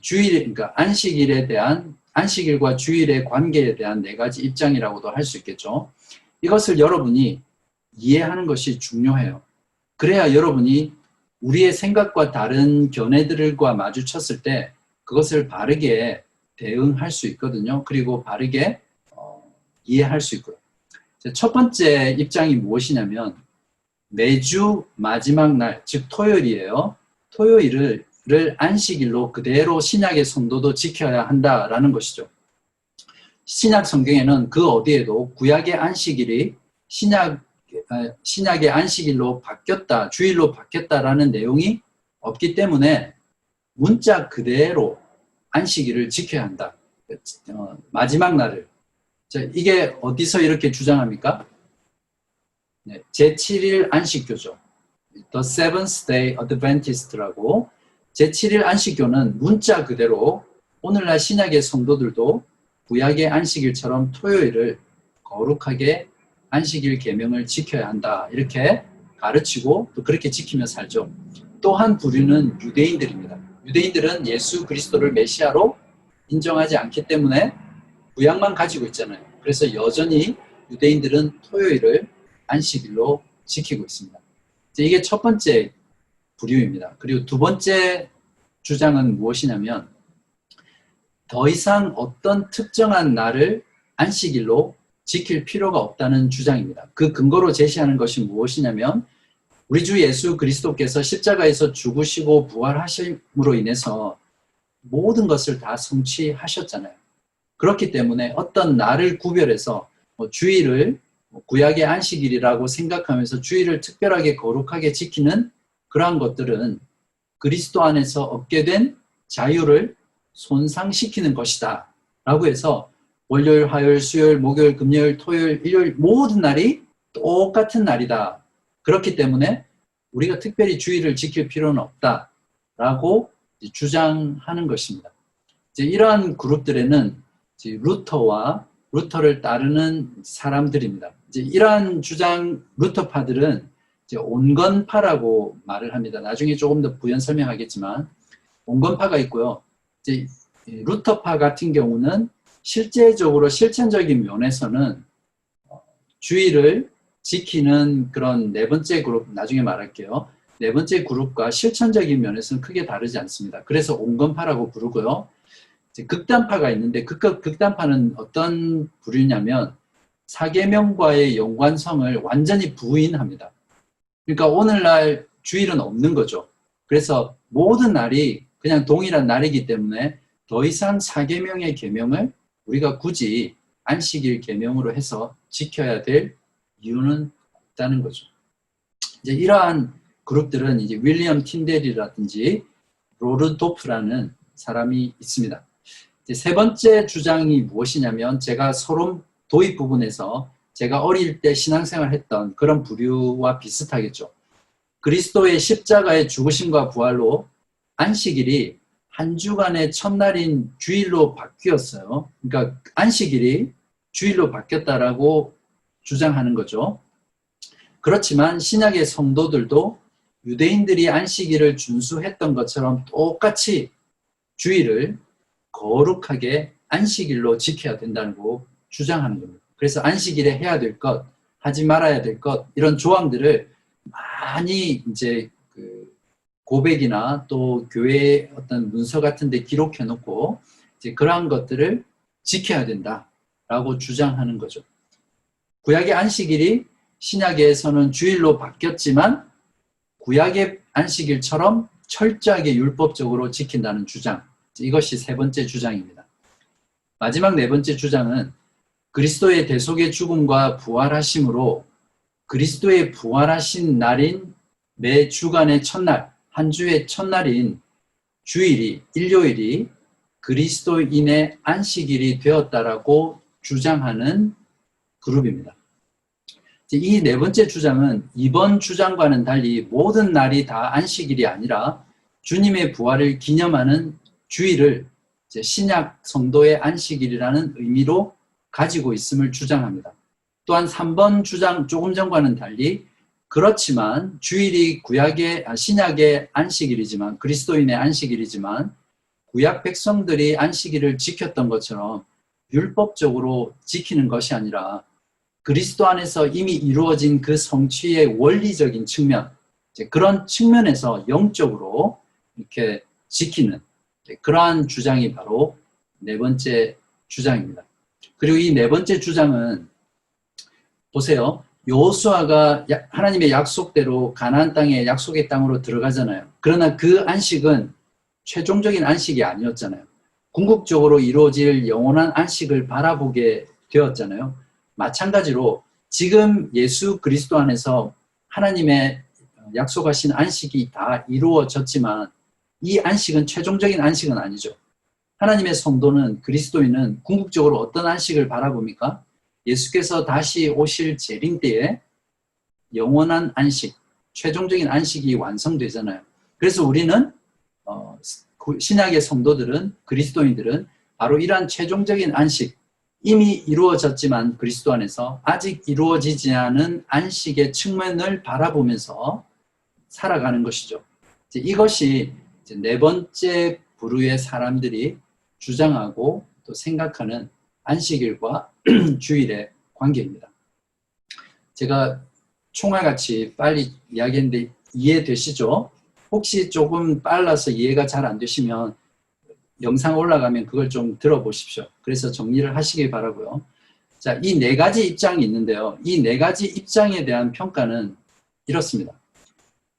주일, 그러니까 안식일에 대한 안식일과 주일의 관계에 대한 4가지 입장이라고도 할 수 있겠죠. 이것을 여러분이 이해하는 것이 중요해요. 그래야 여러분이 우리의 생각과 다른 견해들과 마주쳤을 때 그것을 바르게 대응할 수 있거든요. 그리고 바르게 이해할 수 있고요. 첫 번째 입장이 무엇이냐면 매주 마지막 날, 즉 토요일이에요. 토요일을 안식일로 그대로 신약의 성도도 지켜야 한다라는 것이죠. 신약 성경에는 그 어디에도 구약의 안식일이 신약의 안식일로 바뀌었다, 주일로 바뀌었다라는 내용이 없기 때문에 문자 그대로 안식일을 지켜야 한다. 마지막 날을. 자, 이게 어디서 이렇게 주장합니까? 네, 제7일 안식교죠. The Seventh Day Adventist라고 제7일 안식교는 문자 그대로 오늘날 신약의 성도들도 구약의 안식일처럼 토요일을 거룩하게 안식일 계명을 지켜야 한다. 이렇게 가르치고 또 그렇게 지키며 살죠. 또 한 부류는 유대인들입니다. 유대인들은 예수 그리스도를 메시아로 인정하지 않기 때문에 구약만 가지고 있잖아요. 그래서 여전히 유대인들은 토요일을 안식일로 지키고 있습니다. 이게 첫 번째 부류입니다. 그리고 두 번째 주장은 무엇이냐면 더 이상 어떤 특정한 날을 안식일로 지킬 필요가 없다는 주장입니다. 그 근거로 제시하는 것이 무엇이냐면 우리 주 예수 그리스도께서 십자가에서 죽으시고 부활하심으로 인해서 모든 것을 다 성취하셨잖아요. 그렇기 때문에 어떤 날을 구별해서 주일을 구약의 안식일이라고 생각하면서 주일을 특별하게 거룩하게 지키는 그러한 것들은 그리스도 안에서 얻게 된 자유를 손상시키는 것이다 라고 해서 월요일, 화요일, 수요일, 목요일, 금요일, 토요일, 일요일 모든 날이 똑같은 날이다. 그렇기 때문에 우리가 특별히 주일을 지킬 필요는 없다라고 주장하는 것입니다. 이제 이러한 그룹들에는 이제 루터를 따르는 사람들입니다. 이제 이러한 주장 루터파들은 이제 온건파라고 말을 합니다. 나중에 조금 더 부연 설명하겠지만 온건파가 있고요. 이제 루터파 같은 경우는 실제적으로 실천적인 면에서는 주의를 지키는 그런 네 번째 그룹, 나중에 말할게요. 네 번째 그룹과 실천적인 면에서는 크게 다르지 않습니다. 그래서 온건파라고 부르고요. 이제 극단파가 있는데 극단파는 어떤 부류냐면 사계명과의 연관성을 완전히 부인합니다. 그러니까 오늘날 주일은 없는 거죠. 그래서 모든 날이 그냥 동일한 날이기 때문에 더 이상 사계명의 계명을 우리가 굳이 안식일 계명으로 해서 지켜야 될 이유는 없다는 거죠. 이제 이러한 그룹들은 이제 윌리엄 틴델이라든지 로르도프라는 사람이 있습니다. 이제 세 번째 주장이 무엇이냐면 제가 서론 도입 부분에서 제가 어릴 때 신앙생활 했던 그런 부류와 비슷하겠죠. 그리스도의 십자가의 죽으심과 부활로 안식일이 한 주간의 첫날인 주일로 바뀌었어요. 그러니까 안식일이 주일로 바뀌었다라고 주장하는 거죠. 그렇지만 신약의 성도들도 유대인들이 안식일을 준수했던 것처럼 똑같이 주일을 거룩하게 안식일로 지켜야 된다고 주장하는 겁니다. 그래서 안식일에 해야 될 것, 하지 말아야 될 것, 이런 조항들을 많이 이제 고백이나 또 교회 어떤 문서 같은 데 기록해 놓고 이제 그러한 것들을 지켜야 된다라고 주장하는 거죠. 구약의 안식일이 신약에서는 주일로 바뀌었지만 구약의 안식일처럼 철저하게 율법적으로 지킨다는 주장. 이것이 세 번째 주장입니다. 마지막 네 번째 주장은 그리스도의 대속의 죽음과 부활하심으로 그리스도의 부활하신 날인 매 주간의 첫날, 한 주의 첫날인 주일이, 일요일이 그리스도인의 안식일이 되었다라고 주장하는 그룹입니다. 이 네 번째 주장은 이번 주장과는 달리 모든 날이 다 안식일이 아니라 주님의 부활을 기념하는 주일을 신약 성도의 안식일이라는 의미로 가지고 있음을 주장합니다. 또한 3번 주장 조금 전과는 달리 그렇지만 주일이 신약의 안식일이지만 그리스도인의 안식일이지만 구약 백성들이 안식일을 지켰던 것처럼 율법적으로 지키는 것이 아니라 그리스도 안에서 이미 이루어진 그 성취의 원리적인 측면, 그런 측면에서 영적으로 이렇게 지키는 그러한 주장이 바로 네 번째 주장입니다. 그리고 이 네 번째 주장은 보세요. 여호수아가 하나님의 약속대로 가나안 땅에 약속의 땅으로 들어가잖아요. 그러나 그 안식은 최종적인 안식이 아니었잖아요. 궁극적으로 이루어질 영원한 안식을 바라보게 되었잖아요. 마찬가지로 지금 예수 그리스도 안에서 하나님의 약속하신 안식이 다 이루어졌지만 이 안식은 최종적인 안식은 아니죠. 하나님의 성도는 그리스도인은 궁극적으로 어떤 안식을 바라봅니까? 예수께서 다시 오실 재림 때에 영원한 안식, 최종적인 안식이 완성되잖아요. 그래서 우리는 신약의 성도들은 그리스도인들은 바로 이러한 최종적인 안식, 이미 이루어졌지만 그리스도 안에서 아직 이루어지지 않은 안식의 측면을 바라보면서 살아가는 것이죠. 이것이 네 번째 부류의 사람들이 주장하고 또 생각하는 안식일과 주일의 관계입니다. 제가 총알같이 빨리 이야기했는데 이해되시죠? 혹시 조금 빨라서 이해가 잘 안 되시면 영상 올라가면 그걸 좀 들어보십시오. 그래서 정리를 하시길 바라고요. 자, 이 네 가지 입장이 있는데요. 이 네 가지 입장에 대한 평가는 이렇습니다.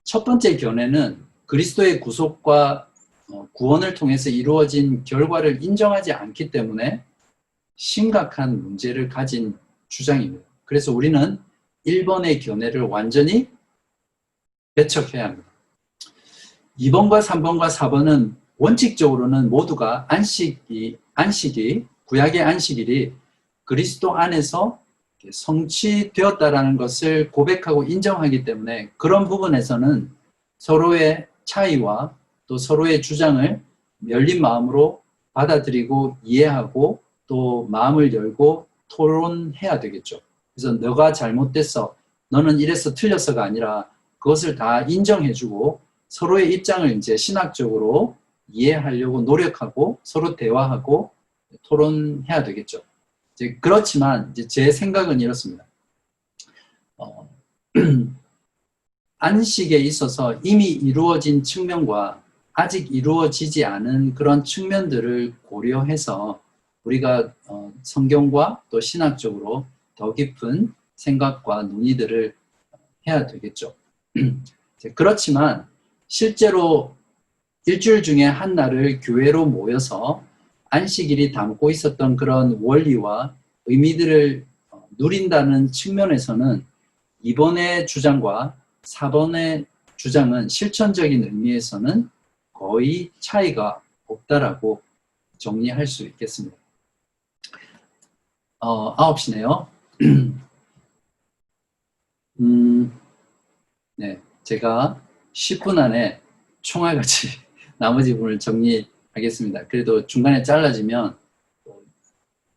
첫 번째 견해는 그리스도의 구속과 구원을 통해서 이루어진 결과를 인정하지 않기 때문에 심각한 문제를 가진 주장입니다. 그래서 우리는 1번의 견해를 완전히 배척해야 합니다. 2번과 3번과 4번은 원칙적으로는 모두가 안식이 구약의 안식일이 그리스도 안에서 성취되었다라는 것을 고백하고 인정하기 때문에 그런 부분에서는 서로의 차이와 또 서로의 주장을 열린 마음으로 받아들이고 이해하고 또 마음을 열고 토론해야 되겠죠. 그래서 너가 잘못됐어, 너는 이래서 틀렸어가 아니라 그것을 다 인정해주고 서로의 입장을 이제 신학적으로 이해하려고 노력하고 서로 대화하고 토론해야 되겠죠. 이제 그렇지만 이제 제 생각은 이렇습니다. 안식에 있어서 이미 이루어진 측면과 아직 이루어지지 않은 그런 측면들을 고려해서 우리가 성경과 또 신학적으로 더 깊은 생각과 논의들을 해야 되겠죠. 그렇지만 실제로 일주일 중에 한 날을 교회로 모여서 안식일이 담고 있었던 그런 원리와 의미들을 누린다는 측면에서는 2번의 주장과 4번의 주장은 실천적인 의미에서는 거의 차이가 없다라고 정리할 수 있겠습니다. 9시네요. 네, 제가 10분 안에 총알같이 나머지 부분을 정리하겠습니다. 그래도 중간에 잘라지면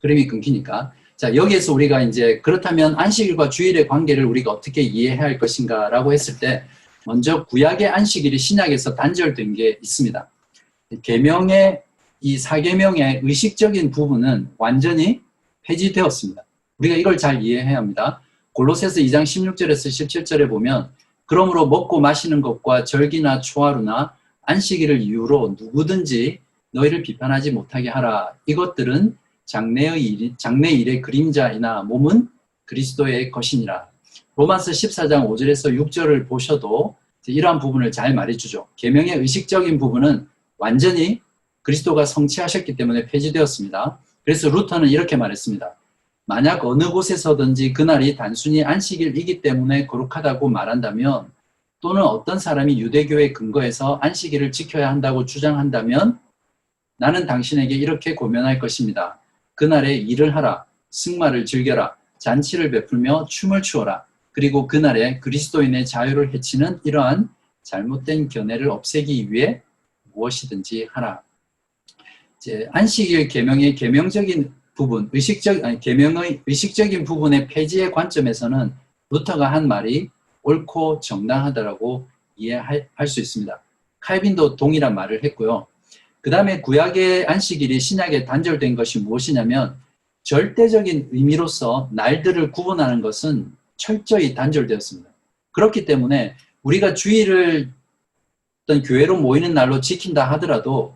그림이 끊기니까. 자, 여기에서 우리가 이제 그렇다면 안식일과 주일의 관계를 우리가 어떻게 이해해야 할 것인가 라고 했을 때 먼저 구약의 안식일이 신약에서 단절된 게 있습니다. 계명의 이 4계명의 의식적인 부분은 완전히 폐지되었습니다. 우리가 이걸 잘 이해해야 합니다. 골로새서 2장 16절에서 17절에 보면 그러므로 먹고 마시는 것과 절기나 초하루나 안식일을 이유로 누구든지 너희를 비판하지 못하게 하라. 이것들은 장래일의 그림자이나 몸은 그리스도의 것이니라. 로마서 14장 5절에서 6절을 보셔도 이러한 부분을 잘 말해주죠. 계명의 의식적인 부분은 완전히 그리스도가 성취하셨기 때문에 폐지되었습니다. 그래서 루터는 이렇게 말했습니다. 만약 어느 곳에서든지 그날이 단순히 안식일이기 때문에 거룩하다고 말한다면 또는 어떤 사람이 유대교의 근거에서 안식일을 지켜야 한다고 주장한다면 나는 당신에게 이렇게 고면할 것입니다. 그날에 일을 하라, 승마를 즐겨라, 잔치를 베풀며 춤을 추어라. 그리고 그날에 그리스도인의 자유를 해치는 이러한 잘못된 견해를 없애기 위해 무엇이든지 하라. 이제 안식일 계명의 계명적인 부분, 계명의 의식적인 부분의 폐지의 관점에서는 루터가 한 말이 옳고 정당하다라고 이해할 수 있습니다. 칼빈도 동일한 말을 했고요. 그 다음에 구약의 안식일이 신약에 단절된 것이 무엇이냐면 절대적인 의미로서 날들을 구분하는 것은 철저히 단절되었습니다. 그렇기 때문에 우리가 주일을 어떤 교회로 모이는 날로 지킨다 하더라도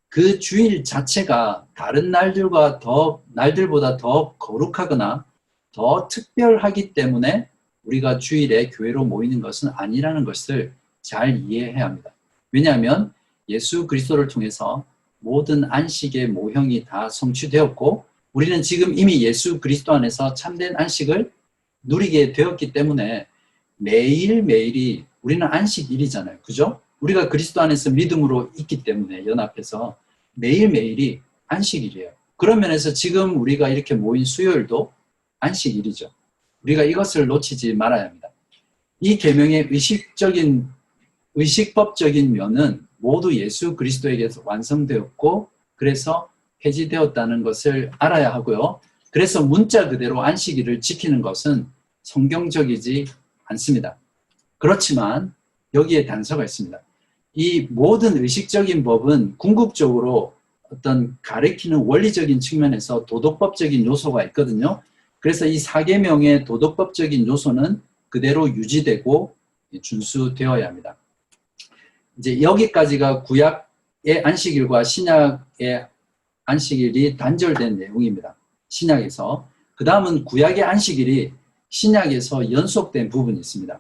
그 주일 자체가 다른 날들보다 더 거룩하거나 더 특별하기 때문에 우리가 주일에 교회로 모이는 것은 아니라는 것을 잘 이해해야 합니다. 왜냐하면 예수 그리스도를 통해서 모든 안식의 모형이 다 성취되었고 우리는 지금 이미 예수 그리스도 안에서 참된 안식을 누리게 되었기 때문에 매일매일이 우리는 안식일이잖아요. 그죠? 우리가 그리스도 안에서 믿음으로 있기 때문에 연합해서 매일매일이 안식일이에요. 그런 면에서 지금 우리가 이렇게 모인 수요일도 안식일이죠. 우리가 이것을 놓치지 말아야 합니다. 이 계명의 의식법적인 면은 모두 예수 그리스도에게서 완성되었고 그래서 폐지되었다는 것을 알아야 하고요. 그래서 문자 그대로 안식일을 지키는 것은 성경적이지 않습니다. 그렇지만 여기에 단서가 있습니다. 이 모든 의식적인 법은 궁극적으로 어떤 가리키는 원리적인 측면에서 도덕법적인 요소가 있거든요. 그래서 이 4계명의 도덕법적인 요소는 그대로 유지되고 준수되어야 합니다. 이제 여기까지가 구약의 안식일과 신약의 안식일이 단절된 내용입니다. 신약에서. 그 다음은 구약의 안식일이 신약에서 연속된 부분이 있습니다.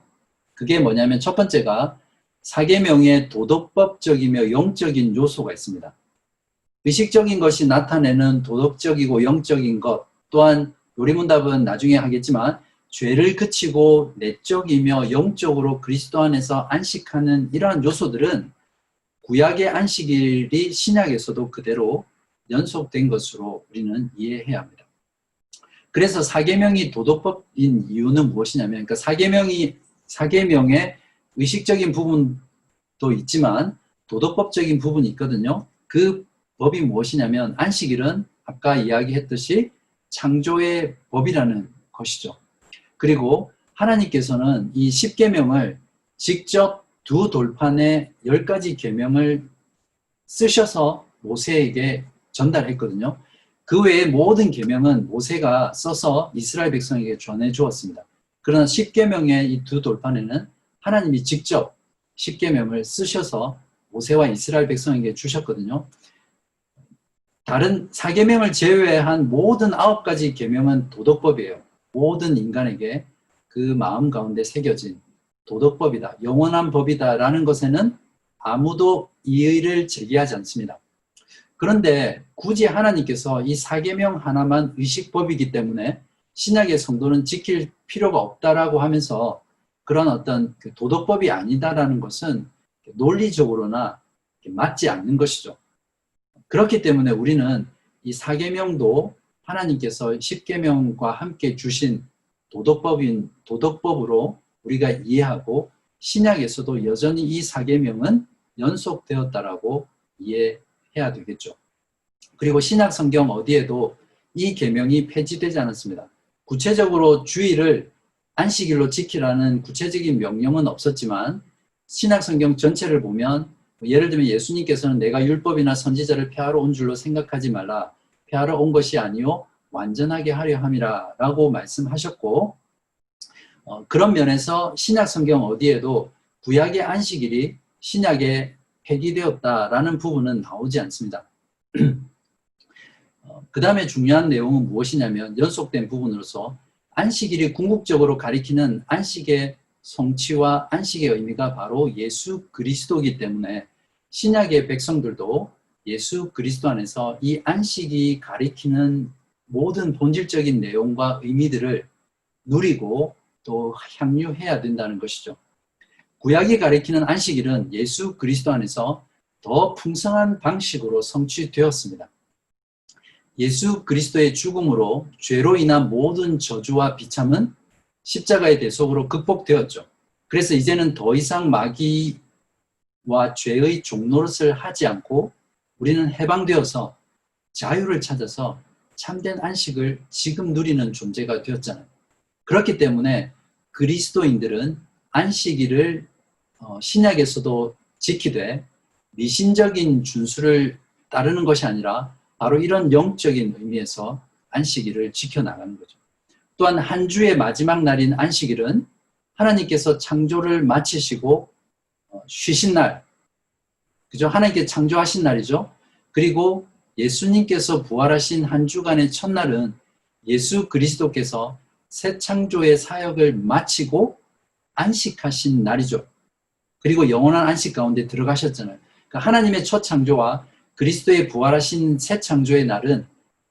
그게 뭐냐면 첫 번째가 4계명의 도덕법적이며 영적인 요소가 있습니다. 의식적인 것이 나타내는 도덕적이고 영적인 것 또한 요리문답은 나중에 하겠지만 죄를 그치고 내적이며 영적으로 그리스도 안에서 안식하는 이러한 요소들은 구약의 안식일이 신약에서도 그대로 연속된 것으로 우리는 이해해야 합니다. 그래서 사계명이 도덕법인 이유는 무엇이냐면, 그러니까 사계명의 의식적인 부분도 있지만 도덕법적인 부분이 있거든요. 그 법이 무엇이냐면 안식일은 아까 이야기했듯이 창조의 법이라는 것이죠. 그리고 하나님께서는 이 10계명을 직접 두 돌판에 10가지 계명을 쓰셔서 모세에게 전달했거든요. 그 외에 모든 계명은 모세가 써서 이스라엘 백성에게 전해 주었습니다. 그러나 10계명의 이 두 돌판에는 하나님이 직접 10계명을 쓰셔서 모세와 이스라엘 백성에게 주셨거든요. 다른 4계명을 제외한 모든 9가지 계명은 도덕법이에요. 모든 인간에게 그 마음 가운데 새겨진 도덕법이다, 영원한 법이다라는 것에는 아무도 이의를 제기하지 않습니다. 그런데 굳이 하나님께서 이 4계명 하나만 의식법이기 때문에 신약의 성도는 지킬 필요가 없다라고 하면서 그런 어떤 그 도덕법이 아니다라는 것은 논리적으로나 맞지 않는 것이죠. 그렇기 때문에 우리는 이 4계명도 하나님께서 10계명과 함께 주신 도덕법으로 우리가 이해하고 신약에서도 여전히 이 4계명은 연속되었다라고 이해해야 되겠죠. 그리고 신약 성경 어디에도 이 계명이 폐지되지 않았습니다. 구체적으로 주일을 안식일로 지키라는 구체적인 명령은 없었지만 신약 성경 전체를 보면 예를 들면 예수님께서는 내가 율법이나 선지자를 폐하러 온 줄로 생각하지 말라. 폐하러 온 것이 아니요 완전하게 하려 함이라 라고 말씀하셨고, 그런 면에서 신약 성경 어디에도 구약의 안식일이 신약에 폐기되었다라는 부분은 나오지 않습니다. 그 다음에 중요한 내용은 무엇이냐면 연속된 부분으로서 안식일이 궁극적으로 가리키는 안식의 성취와 안식의 의미가 바로 예수 그리스도이기 때문에 신약의 백성들도 예수 그리스도 안에서 이 안식이 가리키는 모든 본질적인 내용과 의미들을 누리고 또 향유해야 된다는 것이죠. 구약이 가리키는 안식일은 예수 그리스도 안에서 더 풍성한 방식으로 성취되었습니다. 예수 그리스도의 죽음으로 죄로 인한 모든 저주와 비참은 십자가의 대속으로 극복되었죠. 그래서 이제는 더 이상 마귀와 죄의 종노릇을 하지 않고 우리는 해방되어서 자유를 찾아서 참된 안식을 지금 누리는 존재가 되었잖아요. 그렇기 때문에 그리스도인들은 안식일을 신약에서도 지키되 미신적인 준수를 따르는 것이 아니라 바로 이런 영적인 의미에서 안식일을 지켜나가는 거죠. 또한 한 주의 마지막 날인 안식일은 하나님께서 창조를 마치시고 쉬신 날, 그죠? 하나님께 창조하신 날이죠. 그리고 예수님께서 부활하신 한 주간의 첫날은 예수 그리스도께서 새 창조의 사역을 마치고 안식하신 날이죠. 그리고 영원한 안식 가운데 들어가셨잖아요. 그러니까 하나님의 첫 창조와 그리스도의 부활하신 새 창조의 날은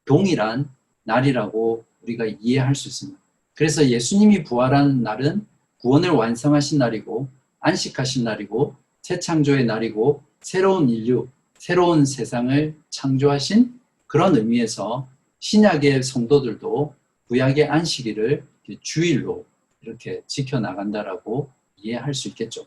동일한 날이라고 우리가 이해할 수 있습니다. 그래서 예수님이 부활한 날은 구원을 완성하신 날이고 안식하신 날이고 새 창조의 날이고 새로운 인류, 새로운 세상을 창조하신 그런 의미에서 신약의 성도들도 구약의 안식일을 주일로 이렇게 지켜나간다라고 이해할 수 있겠죠.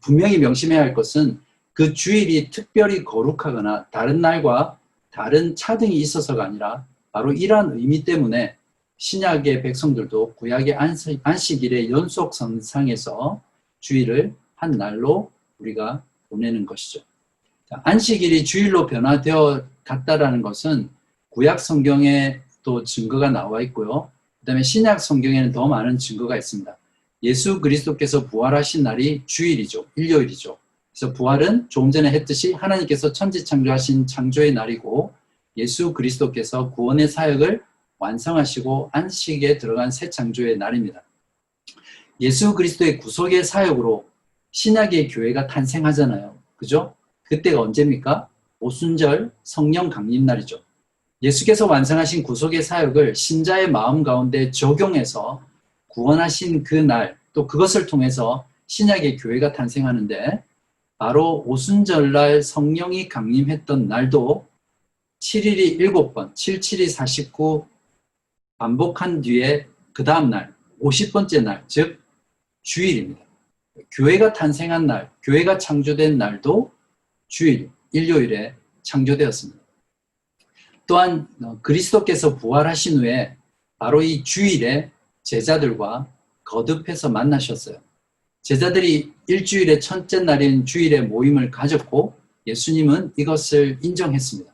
분명히 명심해야 할 것은 그 주일이 특별히 거룩하거나 다른 날과 다른 차등이 있어서가 아니라 바로 이러한 의미 때문에 신약의 백성들도 구약의 안식일의 연속선상에서 주일을 한 날로 우리가 보내는 것이죠. 안식일이 주일로 변화되어 갔다라는 것은 구약 성경에 또 증거가 나와 있고요. 그 다음에 신약 성경에는 더 많은 증거가 있습니다. 예수 그리스도께서 부활하신 날이 주일이죠. 일요일이죠. 그래서 부활은 조금 전에 했듯이 하나님께서 천지 창조하신 창조의 날이고 예수 그리스도께서 구원의 사역을 완성하시고 안식에 들어간 새 창조의 날입니다. 예수 그리스도의 구속의 사역으로 신약의 교회가 탄생하잖아요. 그죠? 그때가 언제입니까? 오순절 성령 강림 날이죠. 예수께서 완성하신 구속의 사역을 신자의 마음 가운데 적용해서 구원하신 그 날, 또 그것을 통해서 신약의 교회가 탄생하는데, 바로 오순절날 성령이 강림했던 날도 7일이 7번, 7, 7이 49 반복한 뒤에 그 다음 날, 50번째 날, 즉 주일입니다. 교회가 탄생한 날, 교회가 창조된 날도 주일, 일요일에 창조되었습니다. 또한 그리스도께서 부활하신 후에 바로 이 주일에 제자들과 거듭해서 만나셨어요. 제자들이 일주일의 첫째 날인 주일에 모임을 가졌고 예수님은 이것을 인정했습니다.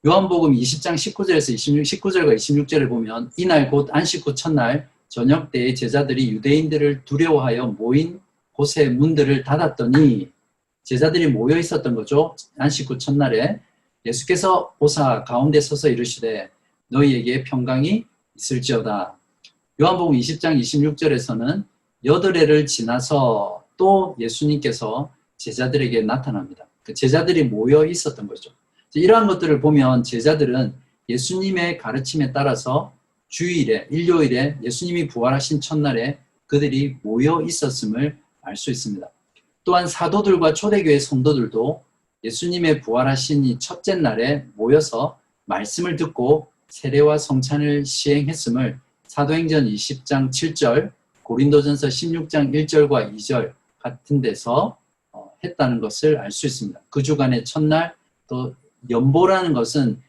요한복음 20장 19절에서 19절과 26절을 보면 이날 곧 안식 후 첫날 저녁 때에 제자들이 유대인들을 두려워하여 모인 곳의 문들을 닫았더니, 제자들이 모여 있었던 거죠. 안식 후 첫날에 예수께서 보사 가운데 서서 이르시되 너희에게 평강이 있을지어다. 요한복음 20장 26절에서는 8회를 지나서 또 예수님께서 제자들에게 나타납니다. 그 제자들이 모여 있었던 거죠. 이러한 것들을 보면 제자들은 예수님의 가르침에 따라서 주일에, 일요일에 예수님이 부활하신 첫날에 그들이 모여 있었음을 알 수 있습니다. 또한 사도들과 초대교회 성도들도 예수님의 부활하신 이 첫째 날에 모여서 말씀을 듣고 세례와 성찬을 시행했음을 사도행전 20장 7절, 고린도전서 16장 1절과 2절 같은 데서 했다는 것을 알 수 있습니다. 그 주간의 첫날, 또 연보라는 것은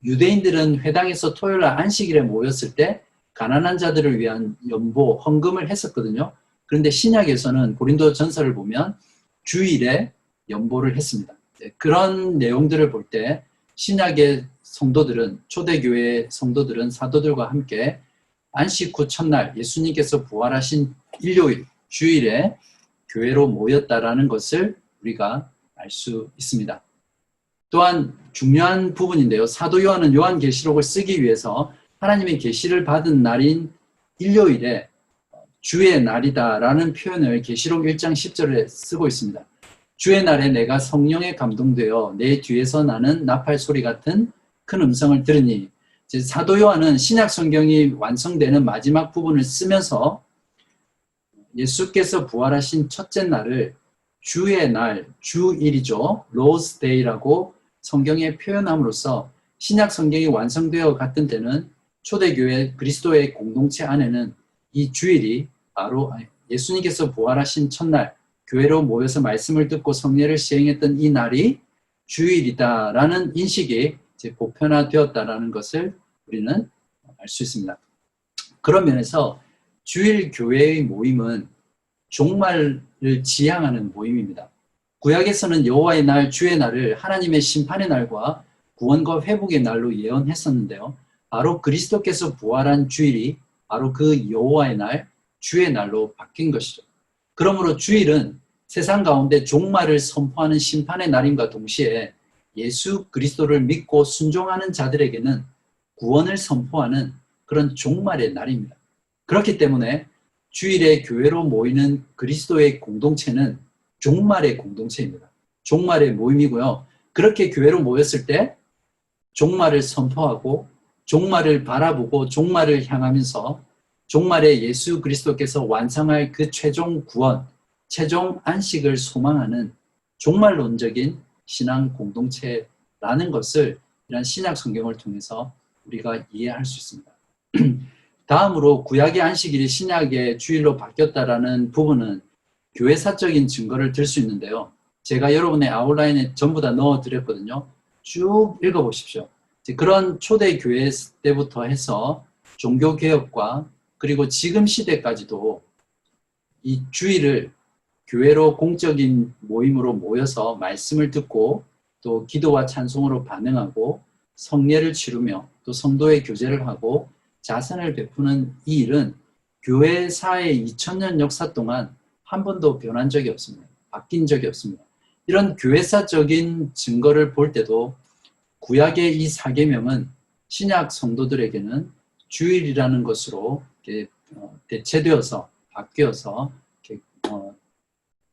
유대인들은 회당에서 토요일날 안식일에 모였을 때 가난한 자들을 위한 연보, 헌금을 했었거든요. 그런데 신약에서는 고린도전서를 보면 주일에 연보를 했습니다. 그런 내용들을 볼 때 신약의 성도들은, 초대교회 성도들은 사도들과 함께 안식 후 첫날 예수님께서 부활하신 일요일, 주일에 교회로 모였다라는 것을 우리가 알 수 있습니다. 또한 중요한 부분인데요. 사도 요한은 요한계시록을 쓰기 위해서 하나님의 계시를 받은 날인 일요일에 주의 날이다라는 표현을 계시록 1장 10절에 쓰고 있습니다. 주의 날에 내가 성령에 감동되어 내 뒤에서 나는 나팔 소리 같은 큰 음성을 들으니, 사도 요한은 신약 성경이 완성되는 마지막 부분을 쓰면서 예수께서 부활하신 첫째 날을 주의 날, 주일이죠. 로스 데이라고 성경에 표현함으로써 신약 성경이 완성되어 갔던 때는 초대교회 그리스도의 공동체 안에는 이 주일이 바로 예수님께서 부활하신 첫날 교회로 모여서 말씀을 듣고 성례를 시행했던 이 날이 주일이다라는 인식이 이제 보편화되었다라는 것을 우리는 알 수 있습니다. 그런 면에서 주일 교회의 모임은 종말을 지향하는 모임입니다. 구약에서는 여호와의 날, 주의 날을 하나님의 심판의 날과 구원과 회복의 날로 예언했었는데요. 바로 그리스도께서 부활한 주일이 바로 그 여호와의 날, 주의 날로 바뀐 것이죠. 그러므로 주일은 세상 가운데 종말을 선포하는 심판의 날임과 동시에 예수 그리스도를 믿고 순종하는 자들에게는 구원을 선포하는 그런 종말의 날입니다. 그렇기 때문에 주일에 교회로 모이는 그리스도의 공동체는 종말의 공동체입니다. 종말의 모임이고요. 그렇게 교회로 모였을 때 종말을 선포하고 종말을 바라보고 종말을 향하면서 종말에 예수 그리스도께서 완성할 그 최종 구원, 최종 안식을 소망하는 종말론적인 신앙 공동체라는 것을 이런 신약 성경을 통해서 우리가 이해할 수 있습니다. 다음으로 구약의 안식일이 신약의 주일로 바뀌었다라는 부분은 교회사적인 증거를 들 수 있는데요. 제가 여러분의 아웃라인에 전부 다 넣어드렸거든요. 쭉 읽어보십시오. 그런 초대교회 때부터 해서 종교개혁과 그리고 지금 시대까지도 이 주일을 교회로 공적인 모임으로 모여서 말씀을 듣고 또 기도와 찬송으로 반응하고 성례를 치르며 또 성도의 교제를 하고 자선을 베푸는 이 일은 교회사의 2000년 역사 동안 한 번도 변한 적이 없습니다. 바뀐 적이 없습니다. 이런 교회사적인 증거를 볼 때도 구약의 이 사계명은 신약 성도들에게는 주일이라는 것으로 이렇게 대체되어서 바뀌어서 이렇게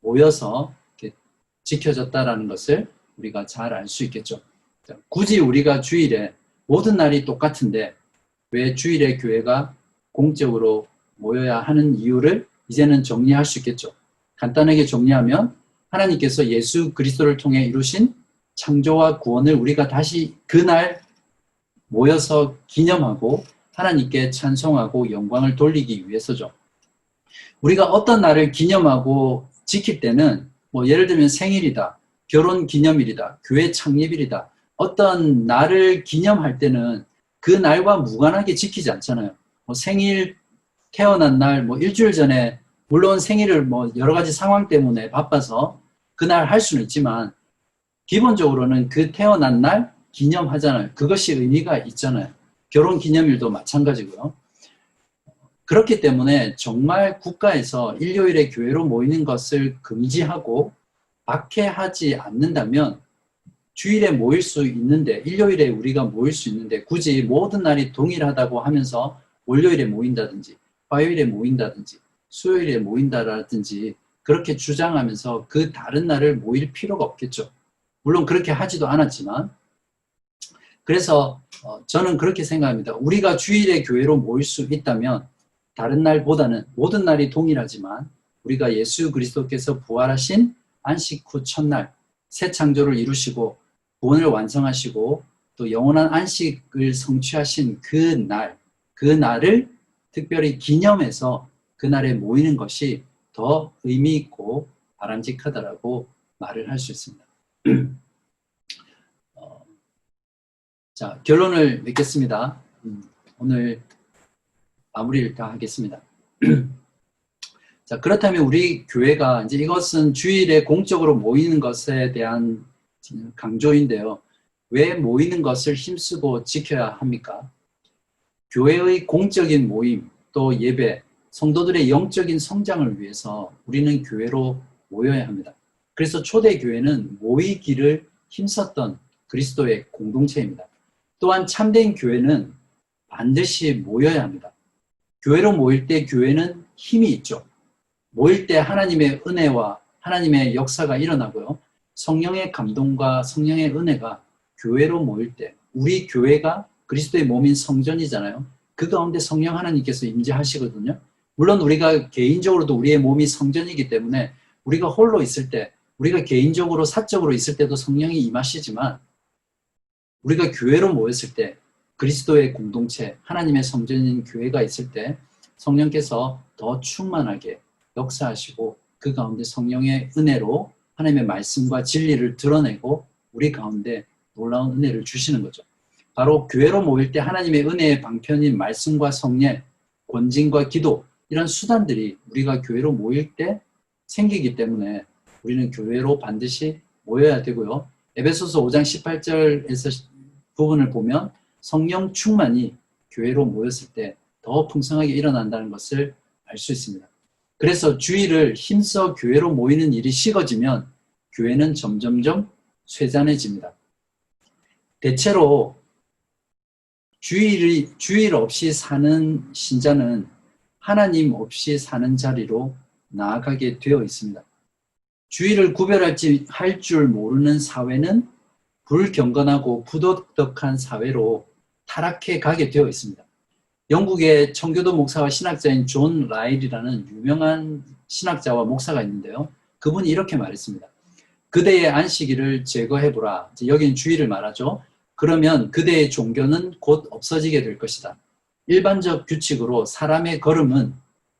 모여서 이렇게 지켜졌다라는 것을 우리가 잘 알 수 있겠죠. 굳이 우리가 주일에 모든 날이 똑같은데 왜 주일에 교회가 공적으로 모여야 하는 이유를 이제는 정리할 수 있겠죠. 간단하게 정리하면 하나님께서 예수 그리스도를 통해 이루신 창조와 구원을 우리가 다시 그날 모여서 기념하고 하나님께 찬송하고 영광을 돌리기 위해서죠. 우리가 어떤 날을 기념하고 지킬 때는 뭐 예를 들면 생일이다, 결혼 기념일이다, 교회 창립일이다. 어떤 날을 기념할 때는 그 날과 무관하게 지키지 않잖아요. 뭐 생일, 태어난 날, 뭐 일주일 전에 물론 생일을 뭐 여러 가지 상황 때문에 바빠서 그날 할 수는 있지만 기본적으로는 그 태어난 날 기념하잖아요. 그것이 의미가 있잖아요. 결혼 기념일도 마찬가지고요. 그렇기 때문에 정말 국가에서 일요일에 교회로 모이는 것을 금지하고 박해하지 않는다면 주일에 모일 수 있는데, 일요일에 우리가 모일 수 있는데 굳이 모든 날이 동일하다고 하면서 월요일에 모인다든지 화요일에 모인다든지 수요일에 모인다라든지 그렇게 주장하면서 그 다른 날을 모일 필요가 없겠죠. 물론 그렇게 하지도 않았지만, 그래서 저는 그렇게 생각합니다. 우리가 주일에 교회로 모일 수 있다면 다른 날보다는 모든 날이 동일하지만 우리가 예수 그리스도께서 부활하신 안식 후 첫날 새 창조를 이루시고 구원을 완성하시고 또 영원한 안식을 성취하신 그 날을 특별히 기념해서 그날에 모이는 것이 더 의미 있고 바람직하다라고 말을 할 수 있습니다. 자, 결론을 맺겠습니다. 오늘 마무리를 다 하겠습니다. 자, 그렇다면 우리 교회가 이제 이것은 주일에 공적으로 모이는 것에 대한 강조인데요. 왜 모이는 것을 힘쓰고 지켜야 합니까? 교회의 공적인 모임, 또 예배, 성도들의 영적인 성장을 위해서 우리는 교회로 모여야 합니다. 그래서 초대교회는 모이기를 힘썼던 그리스도의 공동체입니다. 또한 참된 교회는 반드시 모여야 합니다. 교회로 모일 때 교회는 힘이 있죠. 모일 때 하나님의 은혜와 하나님의 역사가 일어나고요. 성령의 감동과 성령의 은혜가 교회로 모일 때, 우리 교회가 그리스도의 몸인 성전이잖아요. 그 가운데 성령 하나님께서 임재하시거든요. 물론 우리가 개인적으로도 우리의 몸이 성전이기 때문에 우리가 홀로 있을 때, 우리가 개인적으로 사적으로 있을 때도 성령이 임하시지만 우리가 교회로 모였을 때 그리스도의 공동체, 하나님의 성전인 교회가 있을 때 성령께서 더 충만하게 역사하시고 그 가운데 성령의 은혜로 하나님의 말씀과 진리를 드러내고 우리 가운데 놀라운 은혜를 주시는 거죠. 바로 교회로 모일 때 하나님의 은혜의 방편인 말씀과 성례, 권징과 기도, 이런 수단들이 우리가 교회로 모일 때 생기기 때문에 우리는 교회로 반드시 모여야 되고요. 에베소서 5장 18절에서 부분을 보면 성령 충만이 교회로 모였을 때 더 풍성하게 일어난다는 것을 알 수 있습니다. 그래서 주일을 힘써 교회로 모이는 일이 식어지면 교회는 점점점 쇠잔해집니다. 대체로 주일 없이 사는 신자는 하나님 없이 사는 자리로 나아가게 되어 있습니다. 주일을 할 줄 모르는 사회는 불경건하고 부도덕한 사회로 타락해 가게 되어 있습니다. 영국의 청교도 목사와 신학자인 존 라일이라는 유명한 신학자와 목사가 있는데요. 그분이 이렇게 말했습니다. 그대의 안식일을 제거해보라. 여기는 주일을 말하죠. 그러면 그대의 종교는 곧 없어지게 될 것이다. 일반적 규칙으로 사람의 걸음은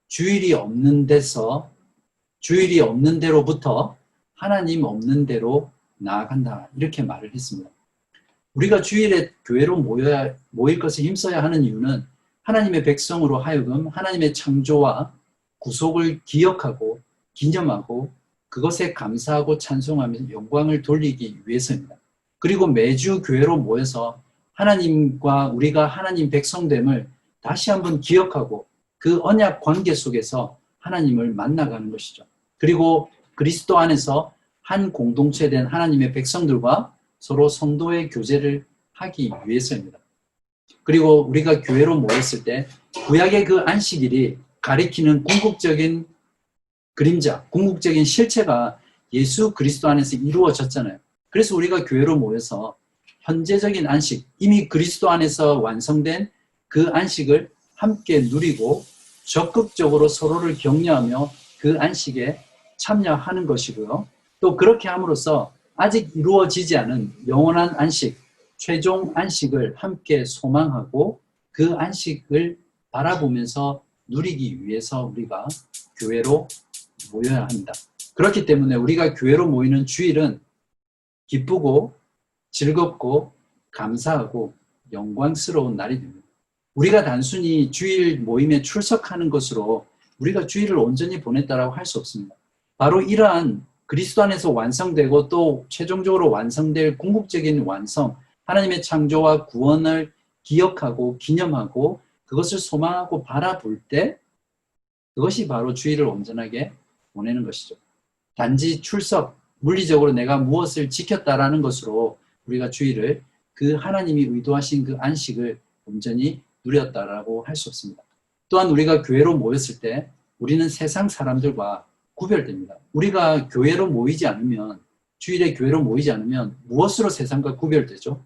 주일이 없는 데로부터 하나님 없는 데로 나아간다. 이렇게 말을 했습니다. 우리가 주일에 교회로 모일 것을 힘써야 하는 이유는 하나님의 백성으로 하여금 하나님의 창조와 구속을 기억하고 기념하고 그것에 감사하고 찬송하며 영광을 돌리기 위해서입니다. 그리고 매주 교회로 모여서 하나님과 우리가 하나님 백성됨을 다시 한번 기억하고 그 언약 관계 속에서 하나님을 만나가는 것이죠. 그리고 그리스도 안에서 한 공동체 된 하나님의 백성들과 서로 성도의 교제를 하기 위해서입니다. 그리고 우리가 교회로 모였을 때 구약의 그 안식일이 가리키는 궁극적인 그림자, 궁극적인 실체가 예수 그리스도 안에서 이루어졌잖아요. 그래서 우리가 교회로 모여서 현재적인 안식, 이미 그리스도 안에서 완성된 그 안식을 함께 누리고 적극적으로 서로를 격려하며 그 안식에 참여하는 것이고요. 또 그렇게 함으로써 아직 이루어지지 않은 영원한 안식, 최종 안식을 함께 소망하고 그 안식을 바라보면서 누리기 위해서 우리가 교회로 모여야 합니다. 그렇기 때문에 우리가 교회로 모이는 주일은 기쁘고 즐겁고 감사하고 영광스러운 날이 됩니다. 우리가 단순히 주일 모임에 출석하는 것으로 우리가 주일을 온전히 보냈다라고 할 수 없습니다. 바로 이러한 그리스도 안에서 완성되고 또 최종적으로 완성될 궁극적인 완성, 하나님의 창조와 구원을 기억하고 기념하고 그것을 소망하고 바라볼 때 그것이 바로 주일을 온전하게 보내는 것이죠. 단지 출석, 물리적으로 내가 무엇을 지켰다라는 것으로 우리가 주일을 그 하나님이 의도하신 그 안식을 온전히 누렸다라고 할 수 없습니다. 또한 우리가 교회로 모였을 때 우리는 세상 사람들과 구별됩니다. 우리가 교회로 모이지 않으면, 주일에 교회로 모이지 않으면 무엇으로 세상과 구별되죠?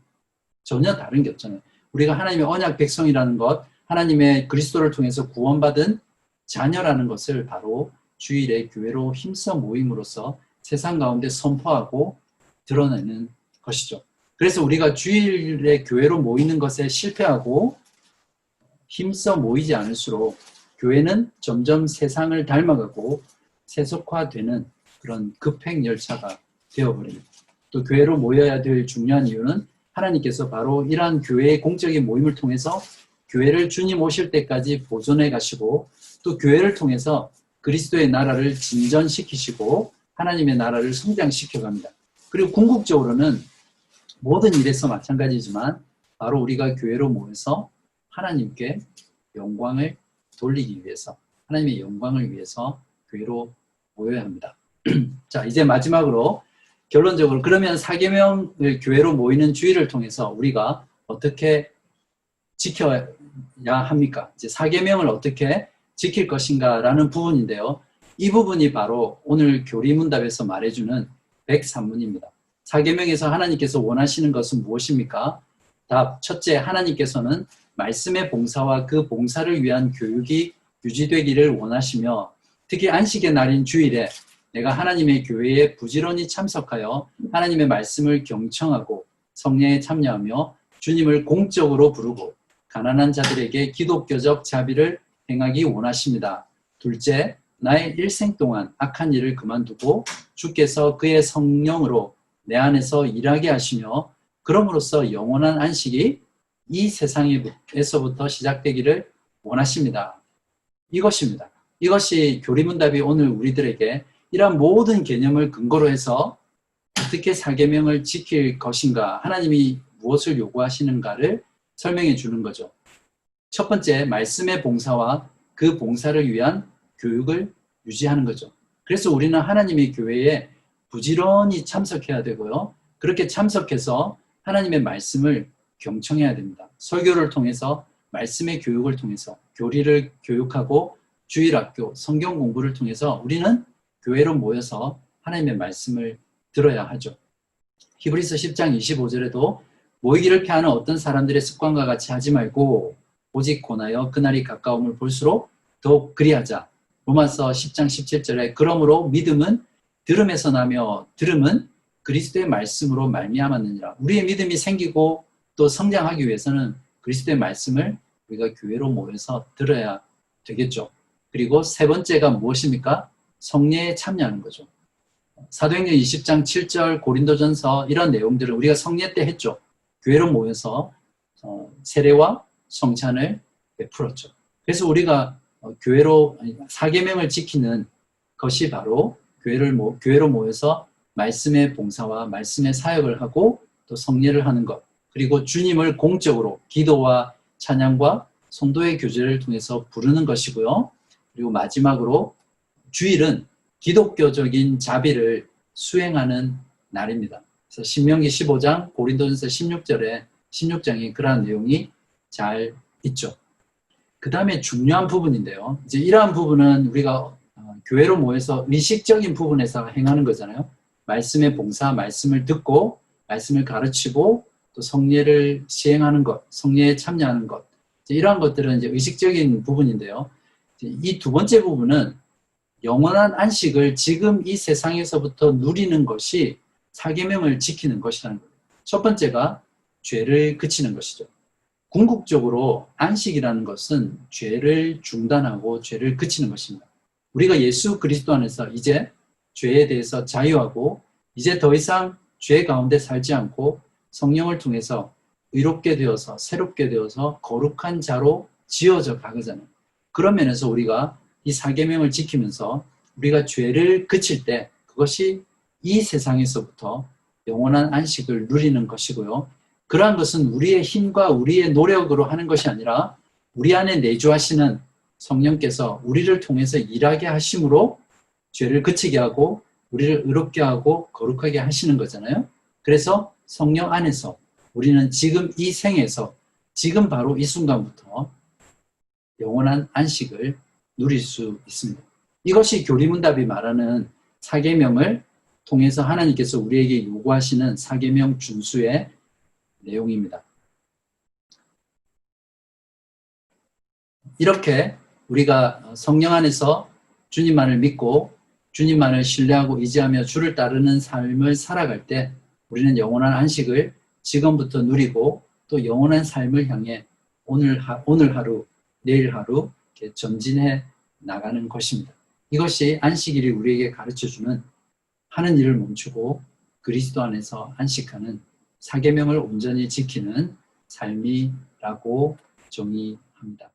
전혀 다른 게 없잖아요. 우리가 하나님의 언약 백성이라는 것, 하나님의 그리스도를 통해서 구원받은 자녀라는 것을 바로 주일에 교회로 힘써 모임으로써 세상 가운데 선포하고 드러내는 것이죠. 그래서 우리가 주일에 교회로 모이는 것에 실패하고 힘써 모이지 않을수록 교회는 점점 세상을 닮아가고 세속화되는 그런 급행열차가 되어버립니다. 또 교회로 모여야 될 중요한 이유는 하나님께서 바로 이러한 교회의 공적인 모임을 통해서 교회를 주님 오실 때까지 보존해 가시고 또 교회를 통해서 그리스도의 나라를 진전시키시고 하나님의 나라를 성장시켜 갑니다. 그리고 궁극적으로는 모든 일에서 마찬가지지만 바로 우리가 교회로 모여서 하나님께 영광을 돌리기 위해서, 하나님의 영광을 위해서 교회로 모여야 합니다. 자, 이제 마지막으로 결론적으로 그러면 사계명을 교회로 모이는 주일을 통해서 우리가 어떻게 지켜야 합니까? 이제 사계명을 어떻게 지킬 것인가라는 부분인데요. 이 부분이 바로 오늘 교리문답에서 말해주는 103문입니다. 사계명에서 하나님께서 원하시는 것은 무엇입니까? 답, 첫째, 하나님께서는 말씀의 봉사와 그 봉사를 위한 교육이 유지되기를 원하시며 특히 안식의 날인 주일에 내가 하나님의 교회에 부지런히 참석하여 하나님의 말씀을 경청하고 성례에 참여하며 주님을 공적으로 부르고 가난한 자들에게 기독교적 자비를 행하기 원하십니다. 둘째, 나의 일생 동안 악한 일을 그만두고 주께서 그의 성령으로 내 안에서 일하게 하시며 그럼으로써 영원한 안식이 이 세상에서부터 시작되기를 원하십니다. 이것입니다. 이것이 교리문답이 오늘 우리들에게 이러한 모든 개념을 근거로 해서 어떻게 사계명을 지킬 것인가, 하나님이 무엇을 요구하시는가를 설명해 주는 거죠. 첫 번째, 말씀의 봉사와 그 봉사를 위한 교육을 유지하는 거죠. 그래서 우리는 하나님의 교회에 부지런히 참석해야 되고요. 그렇게 참석해서 하나님의 말씀을 경청해야 됩니다. 설교를 통해서, 말씀의 교육을 통해서 교리를 교육하고 주일학교, 성경 공부를 통해서 우리는 교회로 모여서 하나님의 말씀을 들어야 하죠. 히브리서 10장 25절에도 모이기를 피하는 어떤 사람들의 습관과 같이 하지 말고 오직 권하여 그날이 가까움을 볼수록 더욱 그리하자. 로마서 10장 17절에 그러므로 믿음은 들음에서 나며 들음은 그리스도의 말씀으로 말미암았느니라. 우리의 믿음이 생기고 또 성장하기 위해서는 그리스도의 말씀을 우리가 교회로 모여서 들어야 되겠죠. 그리고 세 번째가 무엇입니까? 성례에 참여하는 거죠. 사도행전 20장 7절 고린도전서 이런 내용들을 우리가 성례 때 했죠. 교회로 모여서 세례와 성찬을 베풀었죠. 그래서 우리가 교회로 사계명을 지키는 것이 바로 교회로 모여서 말씀의 봉사와 말씀의 사역을 하고 또 성례를 하는 것, 그리고 주님을 공적으로 기도와 찬양과 성도의 교제를 통해서 부르는 것이고요. 그리고 마지막으로 주일은 기독교적인 자비를 수행하는 날입니다. 그래서 신명기 15장, 고린도전서 16장에 그러한 내용이 잘 있죠. 그 다음에 중요한 부분인데요. 이제 이러한 부분은 우리가 교회로 모여서 의식적인 부분에서 행하는 거잖아요. 말씀의 봉사, 말씀을 듣고 말씀을 가르치고 또 성례를 시행하는 것, 성례에 참여하는 것, 이러한 것들은 이제 의식적인 부분인데요. 이 두 번째 부분은 영원한 안식을 지금 이 세상에서부터 누리는 것이 사계명을 지키는 것이라는 거예요. 첫 번째가 죄를 그치는 것이죠. 궁극적으로 안식이라는 것은 죄를 중단하고 죄를 그치는 것입니다. 우리가 예수 그리스도 안에서 이제 죄에 대해서 자유하고 이제 더 이상 죄 가운데 살지 않고 성령을 통해서 의롭게 되어서 새롭게 되어서 거룩한 자로 지어져 가거든요. 그런 면에서 우리가 이 사계명을 지키면서 우리가 죄를 그칠 때 그것이 이 세상에서부터 영원한 안식을 누리는 것이고요. 그러한 것은 우리의 힘과 우리의 노력으로 하는 것이 아니라 우리 안에 내주하시는 성령께서 우리를 통해서 일하게 하심으로 죄를 그치게 하고 우리를 의롭게 하고 거룩하게 하시는 거잖아요. 그래서 성령 안에서 우리는 지금 이 생에서 지금 바로 이 순간부터 영원한 안식을 누릴 수 있습니다. 이것이 교리문답이 말하는 사계명을 통해서 하나님께서 우리에게 요구하시는 사계명 준수의 내용입니다. 이렇게 우리가 성령 안에서 주님만을 믿고 주님만을 신뢰하고 의지하며 주를 따르는 삶을 살아갈 때 우리는 영원한 안식을 지금부터 누리고 또 영원한 삶을 향해 오늘 하루, 내일 하루 이렇게 전진해 나가는 것입니다. 이것이 안식일이 우리에게 가르쳐주는 하는 일을 멈추고 그리스도 안에서 안식하는 사계명을 온전히 지키는 삶이라고 정의합니다.